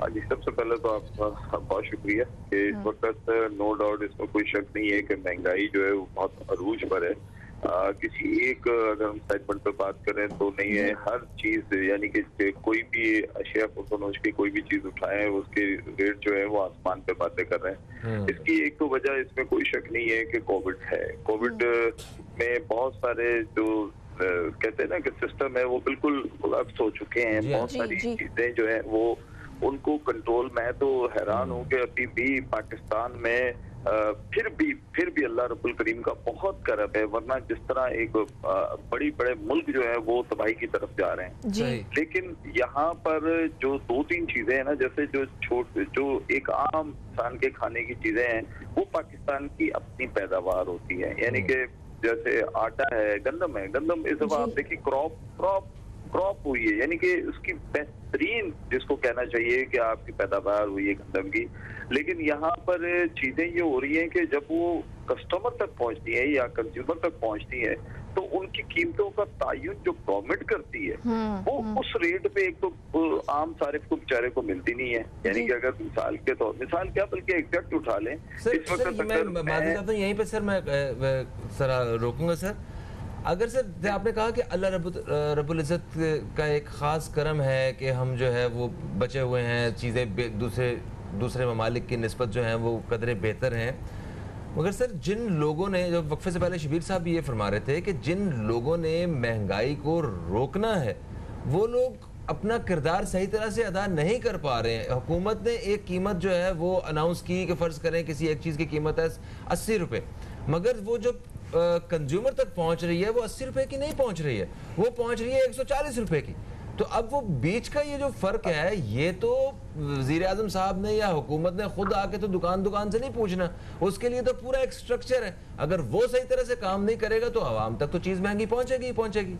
जी, सबसे पहले तो आपका बहुत शुक्रिया कि इस वक्त नो डाउट इसमें कोई शक नहीं है कि महंगाई जो है वो बहुत अरूज पर है। किसी एक अगर हम सेगमेंट पे बात करें तो नहीं है, हर चीज यानी कि कोई भी अशिया फरोख्त की कोई भी चीज उठाए उसके रेट जो है वो आसमान पे बातें कर रहे हैं। इसकी एक तो वजह इसमें कोई शक नहीं है कि कोविड है। कोविड में बहुत सारे जो कहते हैं ना कि सिस्टम है वो बिल्कुल कोलैप्स हो चुके हैं। बहुत सारी चीजें जो है वो उनको कंट्रोल, मैं तो हैरान हूँ कि अभी भी पाकिस्तान में फिर भी अल्लाह रब्बुल करीम का बहुत करम है, वरना जिस तरह एक बड़े मुल्क जो है वो तबाही की तरफ जा रहे हैं। लेकिन यहाँ पर जो 2-3 चीजें हैं ना, जैसे जो एक आम इंसान के खाने की चीजें हैं वो पाकिस्तान की अपनी पैदावार होती है। यानी कि जैसे आटा है, गंदम है, गंदम इस दफा आप देखिए क्रॉप हुई है, यानी कि उसकी बेहतरीन जिसको कहना चाहिए कि आपकी पैदावार हुई है गंदम की। लेकिन यहाँ पर चीजें ये हो रही हैं कि जब वो कस्टमर तक पहुंचती है या कंज्यूमर तक पहुंचती है तो उनकी कीमतों का तायुन जो गवर्नमेंट करती है वो उस रेट पे एक तो आम सारिफ को बेचारे को मिलती नहीं है। यानी कि अगर मिसाल क्या बल्कि एग्जैक्ट उठा लें इस वक्त मैं यहीं पे सर मैं सर रोकूंगा सर। अगर सर आपने कहा कि अल्लाह रब्बुल इज़्ज़त का एक ख़ास करम है कि हम जो है वो बचे हुए हैं, चीज़ें दूसरे ममालिक की निस्बत जो हैं वो कदरे बेहतर हैं, मगर सर जिन लोगों ने, जो वक्फे से पहले शबीर साहब भी ये फरमा रहे थे कि जिन लोगों ने महंगाई को रोकना है वो लोग अपना किरदार सही तरह से अदा नहीं कर पा रहे हैं। हुकूमत ने एक कीमत जो है वो अनाउंस की कि फ़र्ज़ करें किसी एक चीज़ की कीमत है 80 रुपये, मगर वो जो कंज्यूमर तक पहुंच रही है वो 80 रुपए की नहीं पहुंच रही है, वो पहुंच रही है 140 रुपए की। तो अब वो बीच का ये जो फर्क है, ये तो वज़ीर आज़म साहब ने या हुकूमत ने खुद आके तो दुकान से नहीं पूछना, उसके लिए तो पूरा एक स्ट्रक्चर है। अगर वो सही तरह से काम नहीं करेगा तो आवाम तक तो चीज महंगी पहुंचेगी।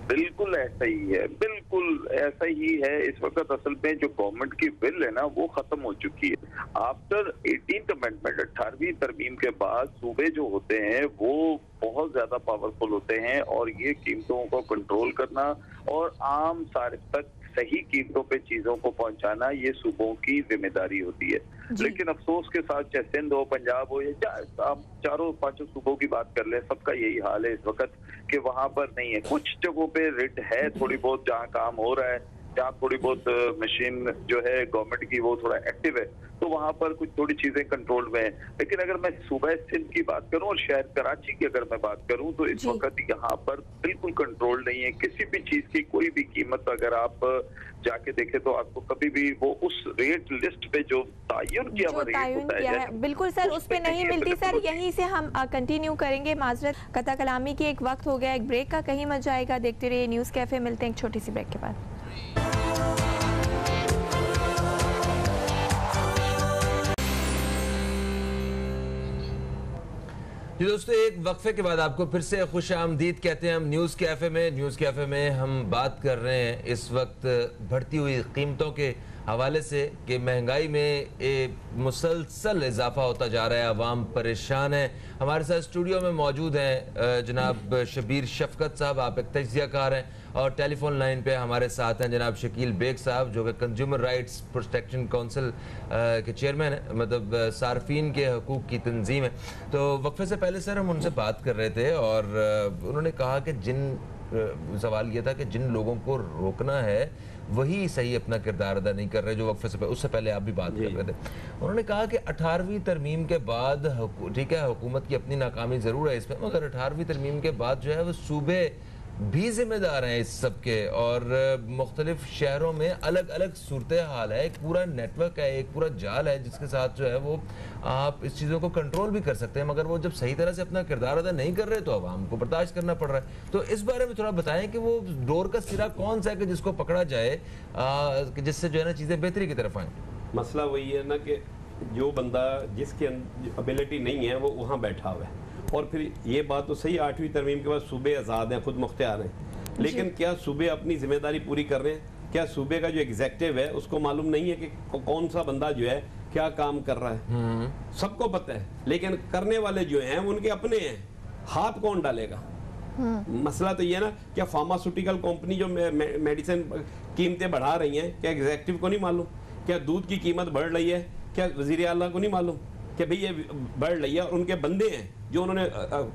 बिल्कुल ऐसा ही है, बिल्कुल ऐसा ही है। इस वक्त असल में जो गवर्नमेंट की बिल है ना, वो खत्म हो चुकी है। आफ्टर 18th अमेंडमेंट, 18वीं तरमीम के बाद सूबे जो होते हैं वो बहुत ज्यादा पावरफुल होते हैं, और ये कीमतों को कंट्रोल करना और आम सारिफ तक सही कीमतों पे चीजों को पहुंचाना ये सूबों की जिम्मेदारी होती है। लेकिन अफसोस के साथ चाहे सिंध हो, पंजाब हो, या आप चारों पांचों सूबों की बात कर ले, सबका यही हाल है इस वक्त कि वहां पर नहीं है। कुछ जगहों पे रिट है थोड़ी बहुत, जहाँ काम हो रहा है, जहाँ थोड़ी बहुत मशीन जो है गवर्नमेंट की वो थोड़ा एक्टिव है, तो वहां पर कुछ थोड़ी चीजें कंट्रोल में है। लेकिन अगर मैं सूबा सिंध की बात करूं और शहर कराची की अगर मैं बात करूं, तो इस वक्त यहाँ पर बिल्कुल कंट्रोल नहीं है। किसी भी चीज की कोई भी कीमत अगर आप जाके देखें तो आपको कभी भी वो उस रेट लिस्ट पे जो तयन किया हुआ रेट होता है, बिल्कुल सर उस पे नहीं मिलती। सर यहीं से हम कंटिन्यू करेंगे, माजरत कथा कलामी की एक वक्त हो गया, एक ब्रेक का, कहीं मत जाएगा, देखते रहिए न्यूज़ कैफे। मिलते हैं एक छोटी सी ब्रेक के बाद। जी दोस्तों, एक वक्फे के बाद आपको फिर से खुश आमदीद कहते हैं हम न्यूज़ कैफ़े में। न्यूज़ कैफ़े में हम बात कर रहे हैं इस वक्त बढ़ती हुई कीमतों के हवाले से कि महंगाई में मुसलसल इजाफा होता जा रहा है, आवाम परेशान है। हमारे साथ स्टूडियो में मौजूद हैं जनाब शबीर शफकत साहब, आप एक तजियाकार हैं, और टेलीफोन लाइन पे हमारे साथ हैं जनाब शकील बेग साहब जो कि कंज्यूमर राइट्स प्रोटेक्शन काउंसिल के चेयरमैन हैं, मतलब सार्फिन के हकूक़ की तंजीम है। तो वक्फे से पहले सर हम उनसे बात कर रहे थे और उन्होंने कहा कि सवाल ये था कि जिन लोगों को रोकना है वही सही अपना किरदार अदा नहीं कर रहे, जो वक्फे से उससे पहले आप भी बात कर रहे थे। उन्होंने कहा कि 18वीं तरमीम के बाद, ठीक है हुकूमत की अपनी नाकामी ज़रूर है इसमें, मगर 18वीं तरमीम के बाद जो है वो सूबे भी जिम्मेदार हैं इस सब के, और मुख्तलिफ शहरों में अलग अलग सूरत हाल है, एक पूरा नेटवर्क है, एक पूरा जाल है जिसके साथ जो है वो आप इस चीज़ों को कंट्रोल भी कर सकते हैं, मगर वो जब सही तरह से अपना किरदार अदा नहीं कर रहे तो आवाम को बर्दाश्त करना पड़ रहा है। तो इस बारे में थोड़ा बताएं कि वो डोर का सिरा कौन सा है कि जिसको पकड़ा जाए कि जिससे जो है ना चीज़ें बेहतरी की तरफ आएँ। मसला वही है ना कि जो बंदा जिसके एबिलिटी नहीं है वो वहाँ बैठा हुआ है, और फिर ये बात तो सही 8वीं तरमीम के बाद सूबे आज़ाद हैं, खुद मुख्तियार हैं, लेकिन क्या सूबे अपनी जिम्मेदारी पूरी कर रहे हैं? क्या सूबे का जो एग्जेक्टिव है उसको मालूम नहीं है कि कौन सा बंदा जो है क्या काम कर रहा है? सबको पता है, लेकिन करने वाले जो हैं उनके अपने हैं, हाथ कौन डालेगा? मसला तो ये ना, क्या फार्मास्यूटिकल कंपनी जो मेडिसिन कीमतें बढ़ा रही हैं, क्या एग्जेक्टिव को नहीं मालूम? क्या दूध की कीमत बढ़ रही है, क्या वज़ीर आला को नहीं मालूम कि भाई ये बढ़ रही है? और उनके बंदे हैं जो उन्होंने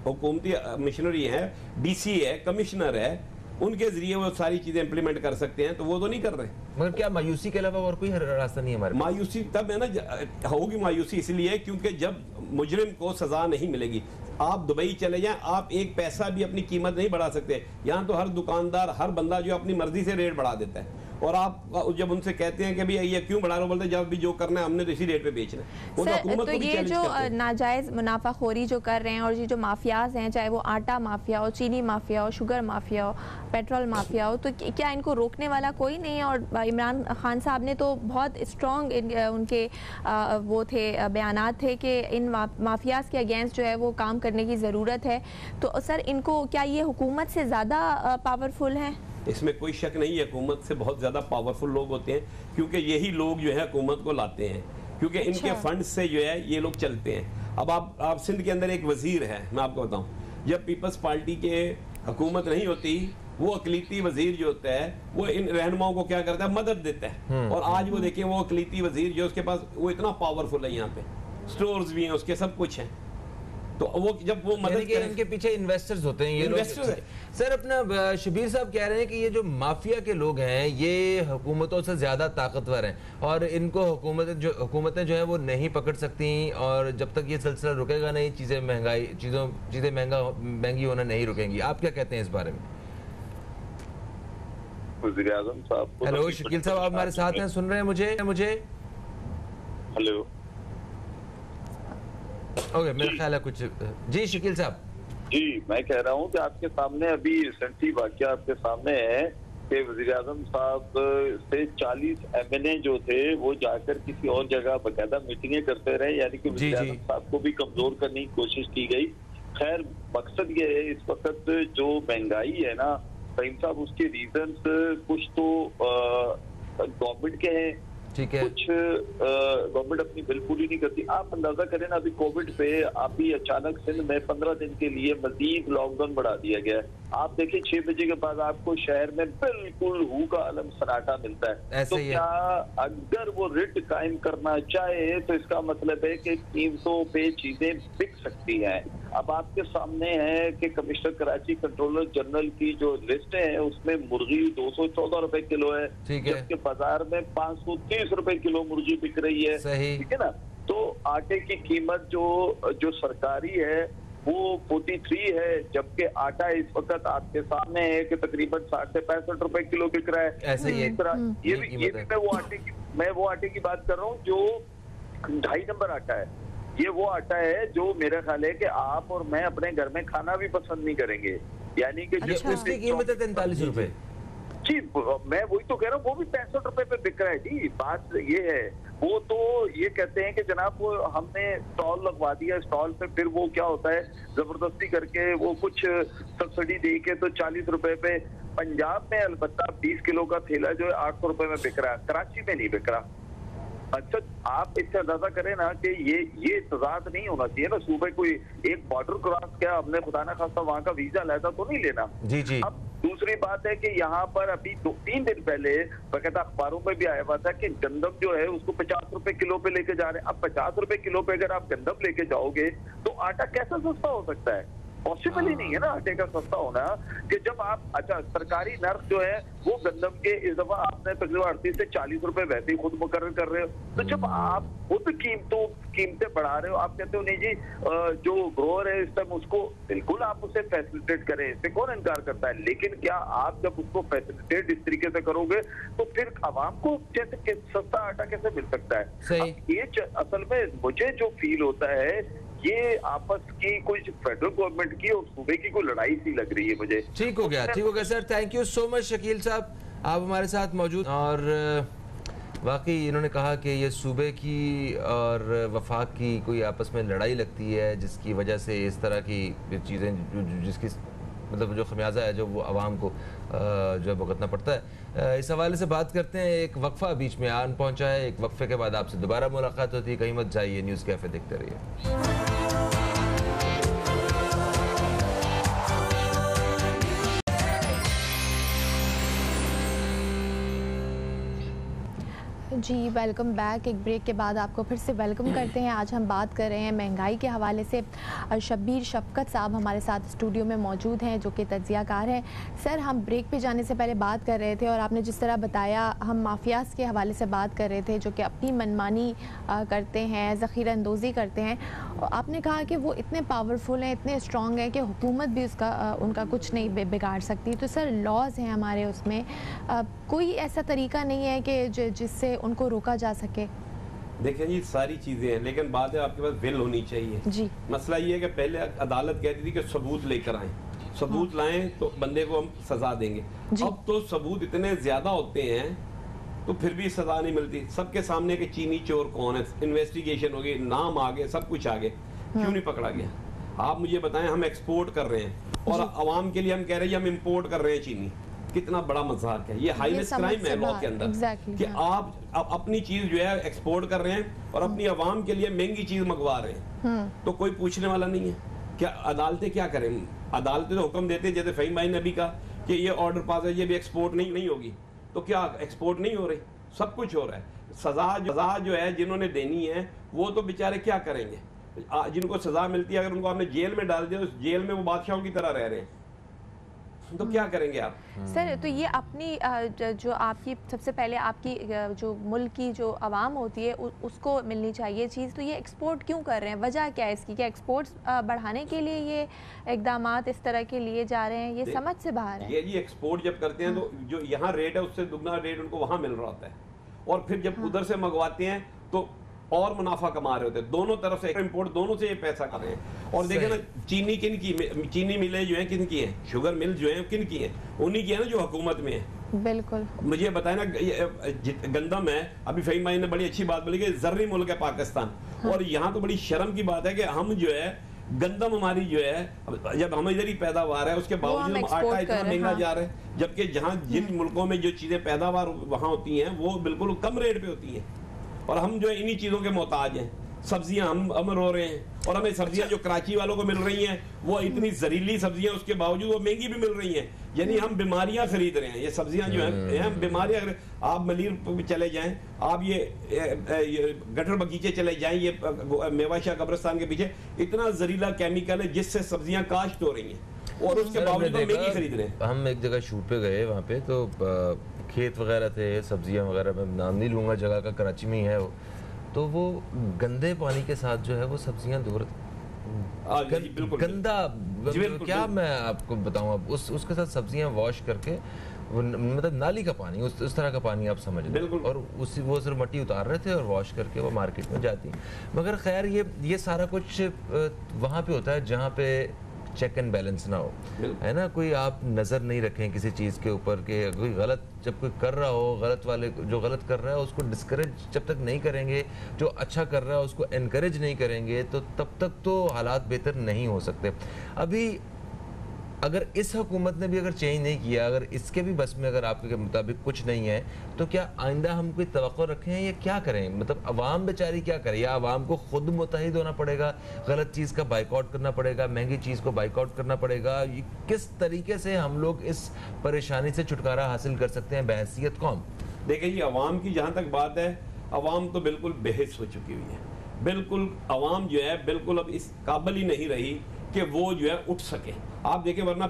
हुकूमती मशीनरी है, डीसी है, कमिश्नर है, उनके जरिए वो सारी चीजें इंप्लीमेंट कर सकते हैं, तो वो तो नहीं कर रहे। मगर क्या मायूसी के अलावा और कोई रास्ता नहीं है हमारे? मायूसी तब है ना, होगी मायूसी इसलिए क्योंकि जब मुजरिम को सजा नहीं मिलेगी। आप दुबई चले जाएं, आप एक पैसा भी अपनी कीमत नहीं बढ़ा सकते। यहाँ तो हर दुकानदार, हर बंदा जो अपनी मर्जी से रेट बढ़ा देता है, और आप जब उनसे कहते हैं कि भाई ये क्यों बढ़ा रहे हो, बोलते जब भी जो करना है हमने तो इसी रेट पे बेचना है। वो तो ये जो नाजायज मुनाफाखोरी जो कर रहे हैं, और ये जो माफियाज हैं, चाहे वो आटा माफिया हो, चीनी माफिया हो, शुगर माफिया हो, पेट्रोल माफिया हो, तो क्या इनको रोकने वाला कोई नहीं है? और इमरान खान साहब ने तो बहुत स्ट्रॉन्ग उनके वो थे, बयानात थे कि इन माफियाज के अगेंस्ट जो है वो काम करने की ज़रूरत है। तो सर इनको क्या ये हुकूमत से ज़्यादा पावरफुल हैं? इसमें कोई शक नहीं है, हुकूमत से बहुत ज़्यादा पावरफुल लोग होते हैं, क्योंकि यही लोग जो है हुकूमत को लाते हैं, क्योंकि इनके फंड से जो है ये लोग चलते हैं। अब आप सिंध के अंदर एक वजीर है, मैं आपको बताऊं, जब पीपल्स पार्टी के हुकूमत नहीं होती, वो अकलीती वजीर जो होता है वो इन रहनुमाओं को क्या करता है, मदद देता है। और आज वो देखिए, वो अकलीती वजीर जो उसके पास, वो इतना पावरफुल है, यहाँ पे स्टोर्स भी हैं उसके, सब कुछ है। तो वो जब वो मदद करें, इनके पीछे इन्वेस्टर्स होते हैं, ये इन्वेस्टर्स है। सर अपना शबीर साहब कह रहे हैं कि ये जो माफिया के लोग हैं ये हुकूमतों से ज्यादा ताकतवर हैं, और इनको हुकूमतें जो है वो नहीं पकड़ सकती, और जब तक ये सिलसिला रुकेगा नहीं, चीजें महंगी होना नहीं रुकेंगी। आप क्या कहते हैं इस बारे में? वज़ीर आज़म साहब, हेलो शकील साहब, आप हमारे साथ हैं, सुन रहे हैं मुझे? हेलो, ओके, मेरा ख्याल है कुछ। जी शकील साहब। जी मैं कह रहा हूँ कि आपके सामने अभी रिसेंटली वाकया आपके सामने है कि वज़ीर-ए-आज़म साहब से 40 MNA जो थे वो जाकर किसी और जगह बाकायदा मीटिंगें करते रहे, यानी कि वज़ीर-ए-आज़म साहब को भी कमजोर करने की कोशिश की गई। खैर मकसद ये है, इस वक्त जो महंगाई है ना फहीम साहब, उसके रीजंस कुछ तो गवर्नमेंट के हैं, कुछ गवर्नमेंट अपनी बिल पूरी नहीं करती। आप अंदाजा करें ना, अभी कोविड पे अभी अचानक सिंध में 15 दिन के लिए मजीद लॉकडाउन बढ़ा दिया गया है। आप देखिए 6 बजे के बाद आपको शहर में बिल्कुल हू का अलम सन्नाटा मिलता है। तो क्या अगर वो रिट कायम करना चाहे तो इसका मतलब है कि कीमतों पे चीजें बिक सकती हैं। अब आपके सामने है कि कमिश्नर कराची कंट्रोलर जनरल की जो लिस्ट है उसमें मुर्गी 214 रुपए किलो है, जबकि बाजार में 530 रुपए किलो मुर्गी बिक रही है। ठीक है ना। तो आटे की कीमत जो सरकारी है वो 43 है, जबकि आटा इस वक्त आपके सामने है कि तकरीबन 60 से 65 रुपए किलो बिक रहा है। ऐसे ही ये भी मैं वो आटे की बात कर रहा हूँ जो 2.5 नंबर आटा है। ये वो आटा है जो मेरा ख्याल है कि आप और मैं अपने घर में खाना भी पसंद नहीं करेंगे, यानी कि उसकी कीमत है 43 रुपए। जी मैं वही तो कह रहा हूँ, वो भी 65 रुपए पे बिक रहा है जी। बात ये है, वो तो ये कहते हैं कि जनाब वो हमने स्टॉल लगवा दिया, स्टॉल पे फिर वो क्या होता है जबरदस्ती करके वो कुछ सब्सिडी दे के तो 40 रुपए पे। पंजाब में अलबत्ता 20 किलो का थैला जो है 800 रुपए में बिक रहा है, कराची में नहीं बिक रहा। अच्छा आप इससे अंदाजा करें ना कि ये तजाद नहीं होना चाहिए ना। सुबह कोई एक बॉर्डर क्रॉस किया हमने, खुदा ना खास्ता वहां का वीजा लाया तो नहीं लेना। जी जी। अब दूसरी बात है कि यहाँ पर अभी 2-3 दिन पहले बकायदा अखबारों में भी आया हुआ था कि गंदम जो है उसको 50 रुपए किलो पे लेके जा रहे हैं। अब 50 रुपए किलो पे अगर आप गंदम लेके जाओगे तो आटा कैसा सस्ता हो सकता है? पॉसिबल ही नहीं है ना आटे का सस्ता होना। कि जब आप अच्छा सरकारी नर्ख जो है वो गंदम के इस दफा आपने तकरीबन 38 से 40 रुपए वैसे ही खुद मुकर्रर कर रहे हो। तो जब आप खुद कीमतें बढ़ा रहे हो, आप कहते हो नहीं जी जो ग्रोअर है इस टाइम उसको बिल्कुल आप उसे फैसिलिटेट करें, इससे कौन इनकार करता है। लेकिन क्या आप जब उसको फैसिलिटेट इस तरीके से करोगे तो फिर आवाम को जैसे सस्ता आटा कैसे मिल सकता है? ये असल में मुझे जो फील होता है ये आपस की कोई फेडरल गवर्नमेंट की और सूबे की कोई लड़ाई सी लग रही है मुझे। ठीक हो गया sir. Thank you so much Shakeel साहब, आप हमारे साथ मौजूद। और वाकई इन्होंने कहा कि ये सूबे की और वफाक की कोई आपस में लड़ाई लगती है जिसकी वजह से इस तरह की चीज़ें जिसकी मतलब जो खमियाजा है जो वो आवाम को जो है भुगतना पड़ता है। इस हवाले से बात करते हैं। एक वक्फा बीच में आन पहुंचा है, एक वक्फे के बाद आपसे दोबारा मुलाकात होती है। कहीं मत जाइए, न्यूज़ कैफे देखते रहिए। जी वेलकम बैक। एक ब्रेक के बाद आपको फिर से वेलकम करते हैं। आज हम बात कर रहे हैं महंगाई के हवाले से। शब्बीर शफकत साहब हमारे साथ स्टूडियो में मौजूद हैं जो कि तज्ज़ियाकार हैं। सर हम ब्रेक पे जाने से पहले बात कर रहे थे और आपने जिस तरह बताया हम माफियाज़ के हवाले से बात कर रहे थे जो कि अपनी मनमानी करते हैं, ज़ख़ीरा अंदोज़ी करते हैं। आपने कहा कि वो इतने पावरफुल हैं, इतने स्ट्रॉन्ग हैं कि हुकूमत भी उनका कुछ नहीं बिगाड़ सकती। तो सर लॉज हैं हमारे, उसमें कोई ऐसा तरीका नहीं है कि जिससे उनको रोका जा सके? देखिए जी सारी चीजें हैं, लेकिन बात है आपके पास विल होनी चाहिए जी। मसला ये है कि पहले अदालत कहती थी कि सबूत लेकर आए, सबूत लाएं तो बंदे को हम सजा देंगे। अब तो सबूत इतने ज्यादा होते हैं तो फिर भी सजा नहीं मिलती। सबके सामने के चीनी चोर कौन है, इन्वेस्टिगेशन हो गई, नाम आ गए, सब कुछ आ गए, क्यों नहीं पकड़ा गया? आप मुझे बताएं, हम एक्सपोर्ट कर रहे हैं और आवाम के लिए हम कह रहे हैं हम इम्पोर्ट कर रहे हैं चीनी। कितना बड़ा मजाक है ये, हाईएस्ट क्राइम है लॉ के अंदर कि आप अपनी चीज जो है एक्सपोर्ट कर रहे हैं और अपनी आवाम के लिए महंगी चीज मंगवा रहे हैं, तो कोई पूछने वाला नहीं है। क्या अदालतें क्या करें? अदालतें तो हुक्म देते हैं, जैसे फहीम भाई ने अभी कहा कि ये ऑर्डर पास है, ये भी एक्सपोर्ट नहीं होगी, तो क्या एक्सपोर्ट नहीं हो रही? सब कुछ हो रहा है। सजा जो है जिन्होंने देनी है वो तो बेचारे क्या करेंगे? जिनको सजा मिलती है अगर उनको आपने जेल में डाल दिया, उस जेल में वो बादशाहों की तरह रह रहे हैं, तो क्या करेंगे आप? सर तो ये अपनी जो आपकी सबसे पहले आपकी जो मुल्क की जो आवाम होती है उसको मिलनी चाहिए चीज़, तो ये एक्सपोर्ट क्यों कर रहे हैं? वजह क्या है इसकी? क्या एक्सपोर्ट्स बढ़ाने के लिए ये इक़दामात इस तरह के लिए जा रहे हैं? ये समझ से बाहर है। ये जी एक्सपोर्ट जब करते हैं तो जो यहाँ रेट है उससे दुगना रेट उनको वहाँ मिल रहा होता है, और फिर जब उधर से मंगवाते हैं तो और मुनाफा कमा रहे होते हैं। दोनों तरफ से इंपोर्ट, दोनों से ये पैसा कर रहे हैं। और देखें ना चीनी किन की, चीनी मिलें जो है किन की हैं, शुगर मिल जो है किन की हैं? उन्हीं की है ना जो हुकूमत में है। बिल्कुल। मुझे बताया ना, गंदम है, अभी फहीम भाई ने बड़ी अच्छी बात बोली कि जर्री मुल्क है पाकिस्तान। हाँ। और यहाँ तो बड़ी शर्म की बात है कि हम जो है गंदम हमारी जो है, जब हम इधर ही पैदावार है, उसके बावजूद हम आटा इतना महंगा जा रहा है, जबकि जहाँ जिन मुल्कों में जो चीजें पैदावार वहां होती हैं वो बिल्कुल कम रेट पे होती हैं, और हम जो है इन्हीं चीजों के मोहताज हैं। सब्जियां हम रो रहे हैं, और हमें सब्जियां जो कराची वालों को मिल रही हैं वो इतनी जहरीली सब्जियां, उसके बावजूद वो महंगी भी मिल रही हैं। यानी हम बीमारियां खरीद रहे हैं। ये सब्जियां जो है बीमारियां, आप मलीर पे चले जाएं, आप ये गटर बगीचे चले जाएं, ये मेवाशाह कब्रिस्तान के पीछे इतना जहरीला केमिकल है जिससे सब्जियां काश्त हो रही हैं, और उसके बावजूद हम महंगी खरीद रहे हैं। हम एक जगह शूट पे गए, वहाँ पे तो खेत वगैरह थे, सब्जियां वगैरह, मैं नाम नहीं लूंगा जगह का, कराची में ही है वो, तो वो गंदे पानी के साथ जो है वो सब्जियां गंदा, क्या मैं आपको बताऊं, अब उसके साथ सब्जियां वॉश करके, मतलब नाली का पानी, उस तरह का पानी आप समझ लें, और वो सिर्फ मट्टी उतार रहे थे और वॉश करके वो मार्केट में जाती। मगर खैर ये सारा कुछ वहाँ पे होता है जहाँ पे चेक एंड बैलेंस ना हो, है ना, कोई आप नज़र नहीं रखें किसी चीज़ के ऊपर के, कोई गलत जब कोई कर रहा हो, गलत वाले जो गलत कर रहा है उसको डिस्करेज जब तक नहीं करेंगे, जो अच्छा कर रहा है उसको एनकरेज नहीं करेंगे, तो तब तक तो हालात बेहतर नहीं हो सकते। अभी अगर इस हुकूमत ने भी अगर चेंज नहीं किया, अगर इसके भी बस में अगर आपके मुताबिक कुछ नहीं है, तो क्या आइंदा हम कोई तवक्को रखें या क्या करें? मतलब अवाम बेचारी क्या करे, या अवाम को खुद मुतहिद होना पड़ेगा, गलत चीज़ का बाइकआउट करना पड़ेगा, महंगी चीज़ को बाइकआउट करना पड़ेगा? किस तरीके से हम लोग इस परेशानी से छुटकारा हासिल कर सकते हैं बहैसियत कौम? देखिए जी, अवाम की जहाँ तक बात है, अवाम तो बिल्कुल बेहिस हो चुकी हुई है। बिल्कुल अवाम जो है बिल्कुल अब इस काबिल ही नहीं रही कि वो जो है उठ सके। आप देखें, वरना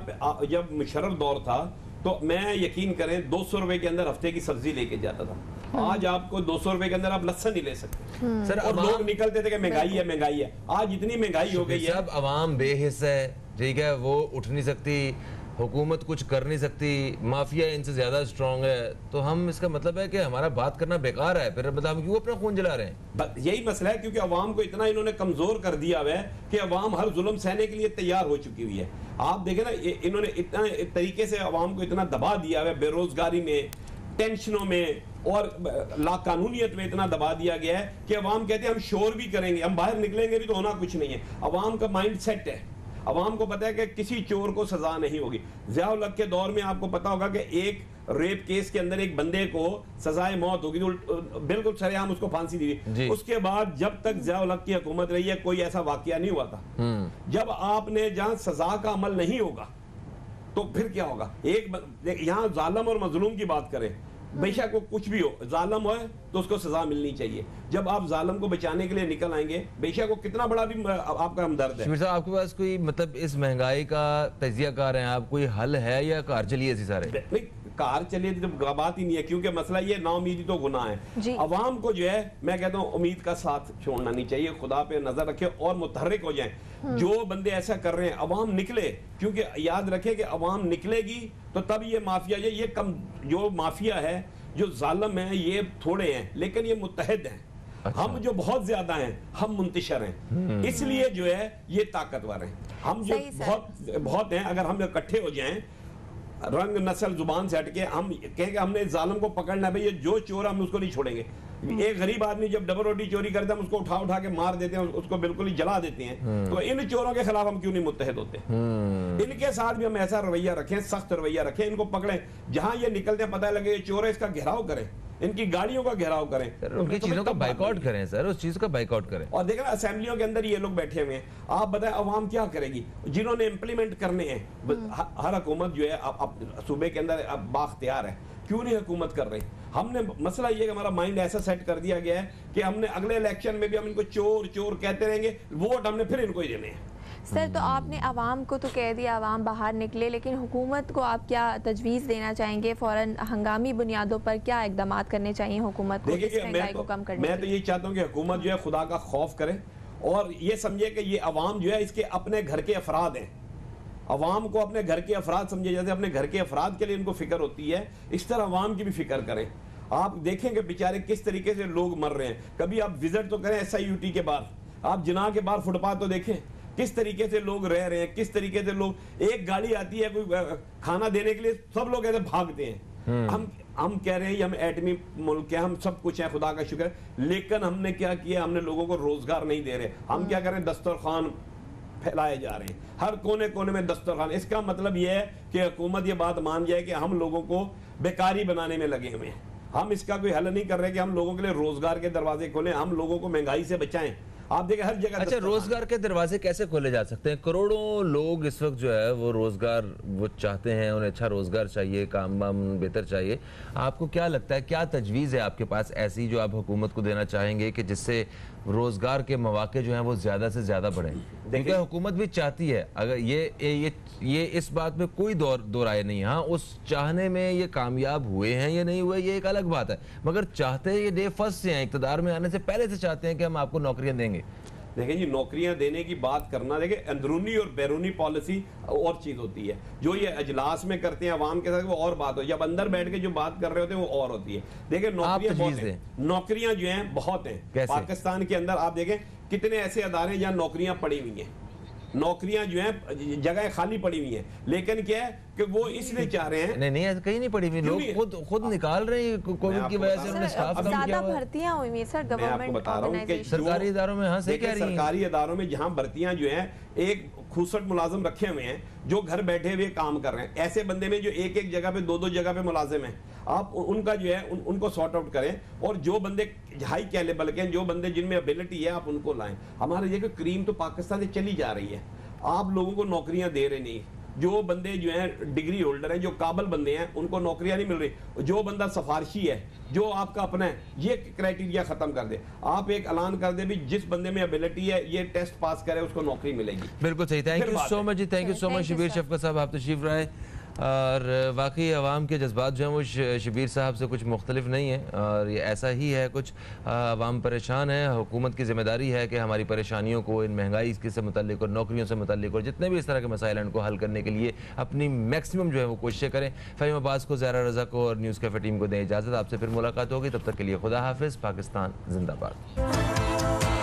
जब मुशर्रफ दौर था तो मैं यकीन करें 200 रुपए के अंदर हफ्ते की सब्जी लेके जाता था। आज आपको 200 रुपए के अंदर आप लहसुन नहीं ले सकते सर, और लोग निकलते थे कि महंगाई है महंगाई है। आज इतनी महंगाई हो गई है, सब अवाम बेहिस है, ठीक है, वो उठ नहीं सकती, हुकूमत कुछ कर नहीं सकती, माफिया इनसे ज्यादा स्ट्रांग है, तो हम इसका मतलब है कि हमारा बात करना बेकार है, फिर मतलब हम क्यों अपना खून जला रहे हैं? यही मसला है, क्योंकि अवाम को इतना इन्होंने कमजोर कर दिया है कि अवाम हर जुल्म सहने के लिए तैयार हो चुकी हुई है। आप देखें ना, इन्होंने इतना तरीके से अवाम को इतना दबा दिया है, बेरोजगारी में, टेंशनों में और लाकानूनियत में इतना दबा दिया गया है कि अवाम कहते हैं हम शोर भी करेंगे, हम बाहर निकलेंगे भी तो होना कुछ नहीं है। अवाम का माइंड सेट है, अवाम को पता है कि किसी चोर को सजा नहीं होगी। ज़िया-उल हक के दौर में आपको पता होगा कि एक रेप केस के अंदर एक बंदे को सजाए मौत होगी, तो बिल्कुल सरेआम उसको फांसी दी गई। उसके बाद जब तक ज़िया-उल हक की हुकूमत रही है कोई ऐसा वाकया नहीं हुआ था। जब आपने जहां सजा का अमल नहीं होगा तो फिर क्या होगा? एक यहाँ जालिम और मजलूम की बात करें, बेशक वो कुछ भी हो, जालिम हो तो उसको सजा मिलनी चाहिए। जब आप जालिम को बचाने के लिए निकल आएंगे, बेशक वो कितना बड़ा भी आपका हमदर्द है। शमीर साहब, आपके पास कोई मतलब इस महंगाई का तजिया कार है आप, कोई हल है या कार चलिए ऐसी सारे? नहीं, कार चलिए तो बात ही नहीं है, क्योंकि मसला ये नाउमीदी तो गुनाह है। अवाम को जो है मैं कहता हूँ उम्मीद का साथ छोड़ना नहीं चाहिए, खुदा पे नजर रखे और मुतहर्रिक हो जाए। जो बंदे ऐसा कर रहे हैं, अवाम निकले, क्योंकि याद रखे कि अवाम निकलेगी तो तब ये माफिया, ये कम जो माफिया है, जो जालिम है, ये थोड़े हैं लेकिन ये मुत्तहिद हैं। अच्छा। हम जो बहुत ज्यादा हैं, हम मुंतशिर हैं, इसलिए जो है ये ताकतवर हैं। हम जो बहुत हैं, अगर हम इकट्ठे हो जाएं, रंग नस्ल जुबान से हटके हम कहेंगे हमने जालिम को पकड़ना है, भाई ये जो चोर हम उसको नहीं छोड़ेंगे। एक गरीब आदमी जब डबल रोटी चोरी करता है हम उसको उठा उठा के मार देते हैं, उसको बिल्कुल ही जला देते हैं। तो इन चोरों के खिलाफ हम क्यों नहीं मुत्तहिद होते? इनके साथ भी हम ऐसा रवैया रखें, सख्त रवैया रखें, इनको पकड़ें, जहां ये निकलते हैं पता लगे ये चोर है, इसका घेराव करें, इनकी गाड़ियों का घेराव करें, उनकी चीजों का बाइकआउट करें सर, उस चीज का बाइकआउट करें। और देखना असेंबलियों के अंदर ये लोग बैठे हुए हैं, आप बताएं अवाम क्या करेगी? जिन्होंने इंप्लीमेंट करने हैं, हर हुकूमत जो है सूबे के अंदर अब बाख्तियार है, क्यों नहीं हुकूमत कर रही? हमने मसला ये कि हमारा माइंड ऐसा सेट कर दिया गया है कि हमने अगले इलेक्शन में भी हम इनको चोर चोर कहते रहेंगे, वोट हमने फिर इनको ही देने हैं। सर, तो आपने आवाम को तो कह दिया आवाम बाहर निकले, लेकिन हुकूमत को आप क्या तजवीज़ देना चाहेंगे? फ़ौरन हंगामी बुनियादों पर क्या इक़दाम करने चाहिए हुकूमत को इस महंगाई को कम करने? मैं तो ये चाहता हूँ कि हुकूमत जो है खुदा का खौफ करे और ये समझे कि ये अवाम जो है इसके अपने घर के अफराद हैं। अवाम को अपने घर के अफराद समझे, जैसे अपने घर के अफराद के लिए इनको फिक्र होती है, इस तरह अवाम की भी फिक्र करें। आप देखेंगे बेचारे किस तरीके से लोग मर रहे हैं। कभी आप विजिट तो करें SIUT के बाहर, आप जिना के बाहर फुटपाथ तो देखें किस तरीके से लोग रह रहे हैं, किस तरीके से लोग, एक गाड़ी आती है कोई खाना देने के लिए, सब लोग ऐसे भागते हैं। हम कह रहे हैं हम एटमी मुल्क है, हम सब कुछ है, खुदा का शुक्र, लेकिन हमने क्या किया, हमने लोगों को रोजगार नहीं दे रहे। हम क्या कर रहे हैं, दस्तरखान फैलाए जा रहे हैं, हर कोने कोने में दस्तरखान। इसका मतलब यह है कि हुकूमत ये बात मान जाए कि हम लोगों को बेकारी बनाने में लगे हुए हैं। हम इसका कोई हल नहीं कर रहे कि हम लोगों के लिए रोजगार के दरवाजे खोलें, हम लोगों को महंगाई से बचाएं। आप देखें हर जगह। अच्छा, रोजगार के दरवाजे कैसे खोले जा सकते हैं? करोड़ों लोग इस वक्त जो है वो रोजगार वो चाहते हैं, उन्हें अच्छा रोजगार चाहिए, काम वाम बेहतर चाहिए। आपको क्या लगता है, क्या तजवीज़ है आपके पास ऐसी जो आप हुकूमत को देना चाहेंगे कि जिससे रोजगार के मौके जो हैं वो ज्यादा से ज्यादा बढ़ें? क्योंकि हुकूमत भी चाहती है, अगर ये इस बात में कोई दो राय नहीं है। हाँ, उस चाहने में ये कामयाब हुए हैं या नहीं हुए ये एक अलग बात है, मगर चाहते हैं ये डे फर्स्ट से हैं, इक़्तिदार में आने से पहले से चाहते हैं कि हम आपको नौकरियां देंगे। देखें जी, नौकरियां देने की बात करना, देखें अंदरूनी और बैरूनी पॉलिसी और चीज होती है। जो ये अजलास में करते हैं अवाम के साथ वो और बात हो, जब अंदर बैठ के जो बात कर रहे होते हैं वो और होती है। देखें नौकरियां जो हैं बहुत हैं पाकिस्तान के अंदर। आप देखें कितने ऐसे अदारे हैं जहाँ नौकरियां पड़ी हुई हैं, नौकरियां जो हैं जगह खाली पड़ी हुई हैं, लेकिन क्या है कि वो इसलिए चाह रहे हैं। नहीं कहीं नहीं पड़ी हुई, लोग खुद निकाल रहे हैं कोविड की वजह से। उन्होंने स्टाफ कम किया हुआ है। भर्तियां हुई हैं सर गवर्नमेंट ऑर्गेनाइजेशन, सरकारी इदारों में। हाँ, सही कह रही हैं। सरकारी इदारों में जहां भर्तियां जो हैं, एक खूसट मुलाजिम रखे हुए हैं जो घर बैठे हुए काम कर रहे हैं। ऐसे बंदे में जो एक एक जगह पे दो जगह पे मुलाजिम हैं, आप उनका जो है उनको सॉर्ट आउट करें, और जो बंदे हाई कैलिबर के हैं, जो बंदे जिनमें एबिलिटी है, आप उनको लाएं। हमारे ये क्रीम तो पाकिस्तान से चली जा रही है, आप लोगों को नौकरियां दे रहे नहीं। जो बंदे जो हैं डिग्री होल्डर हैं, जो काबिल बंदे हैं, उनको नौकरियां नहीं मिल रही। जो बंदा सिफारशी है, जो आपका अपना है, ये क्राइटेरिया खत्म कर दे। आप एक ऐलान कर दे भी जिस बंदे में एबिलिटी है, ये टेस्ट पास करे, उसको नौकरी मिलेगी। बिल्कुल सही। Thank you so much ji, thank you so much Shabir Shafqat sahab, आप तशरीफ लाए। और वाकई अवाम के जज्बात जो हैं वो शबीर साहब से कुछ मुख्तलिफ नहीं है, और ये ऐसा ही है। कुछ अवाम परेशान है, हुकूमत की जिम्मेदारी है कि हमारी परेशानियों को, इन महंगाई से मुतल्लिक और नौकरियों से मुतल्लिक और जितने भी इस तरह के मसाइल हैं उनको हल करने के लिए अपनी मैक्सिमम जो है वो कोशिशें करें। फ़हीम अब्बास को, ज़हरा रज़ा को और न्यूज़ कैफ़े टीम को दें इजाज़त। आपसे फिर मुलाकात होगी, तब तक के लिए खुदा हाफिज़। पाकिस्तान जिंदाबाद।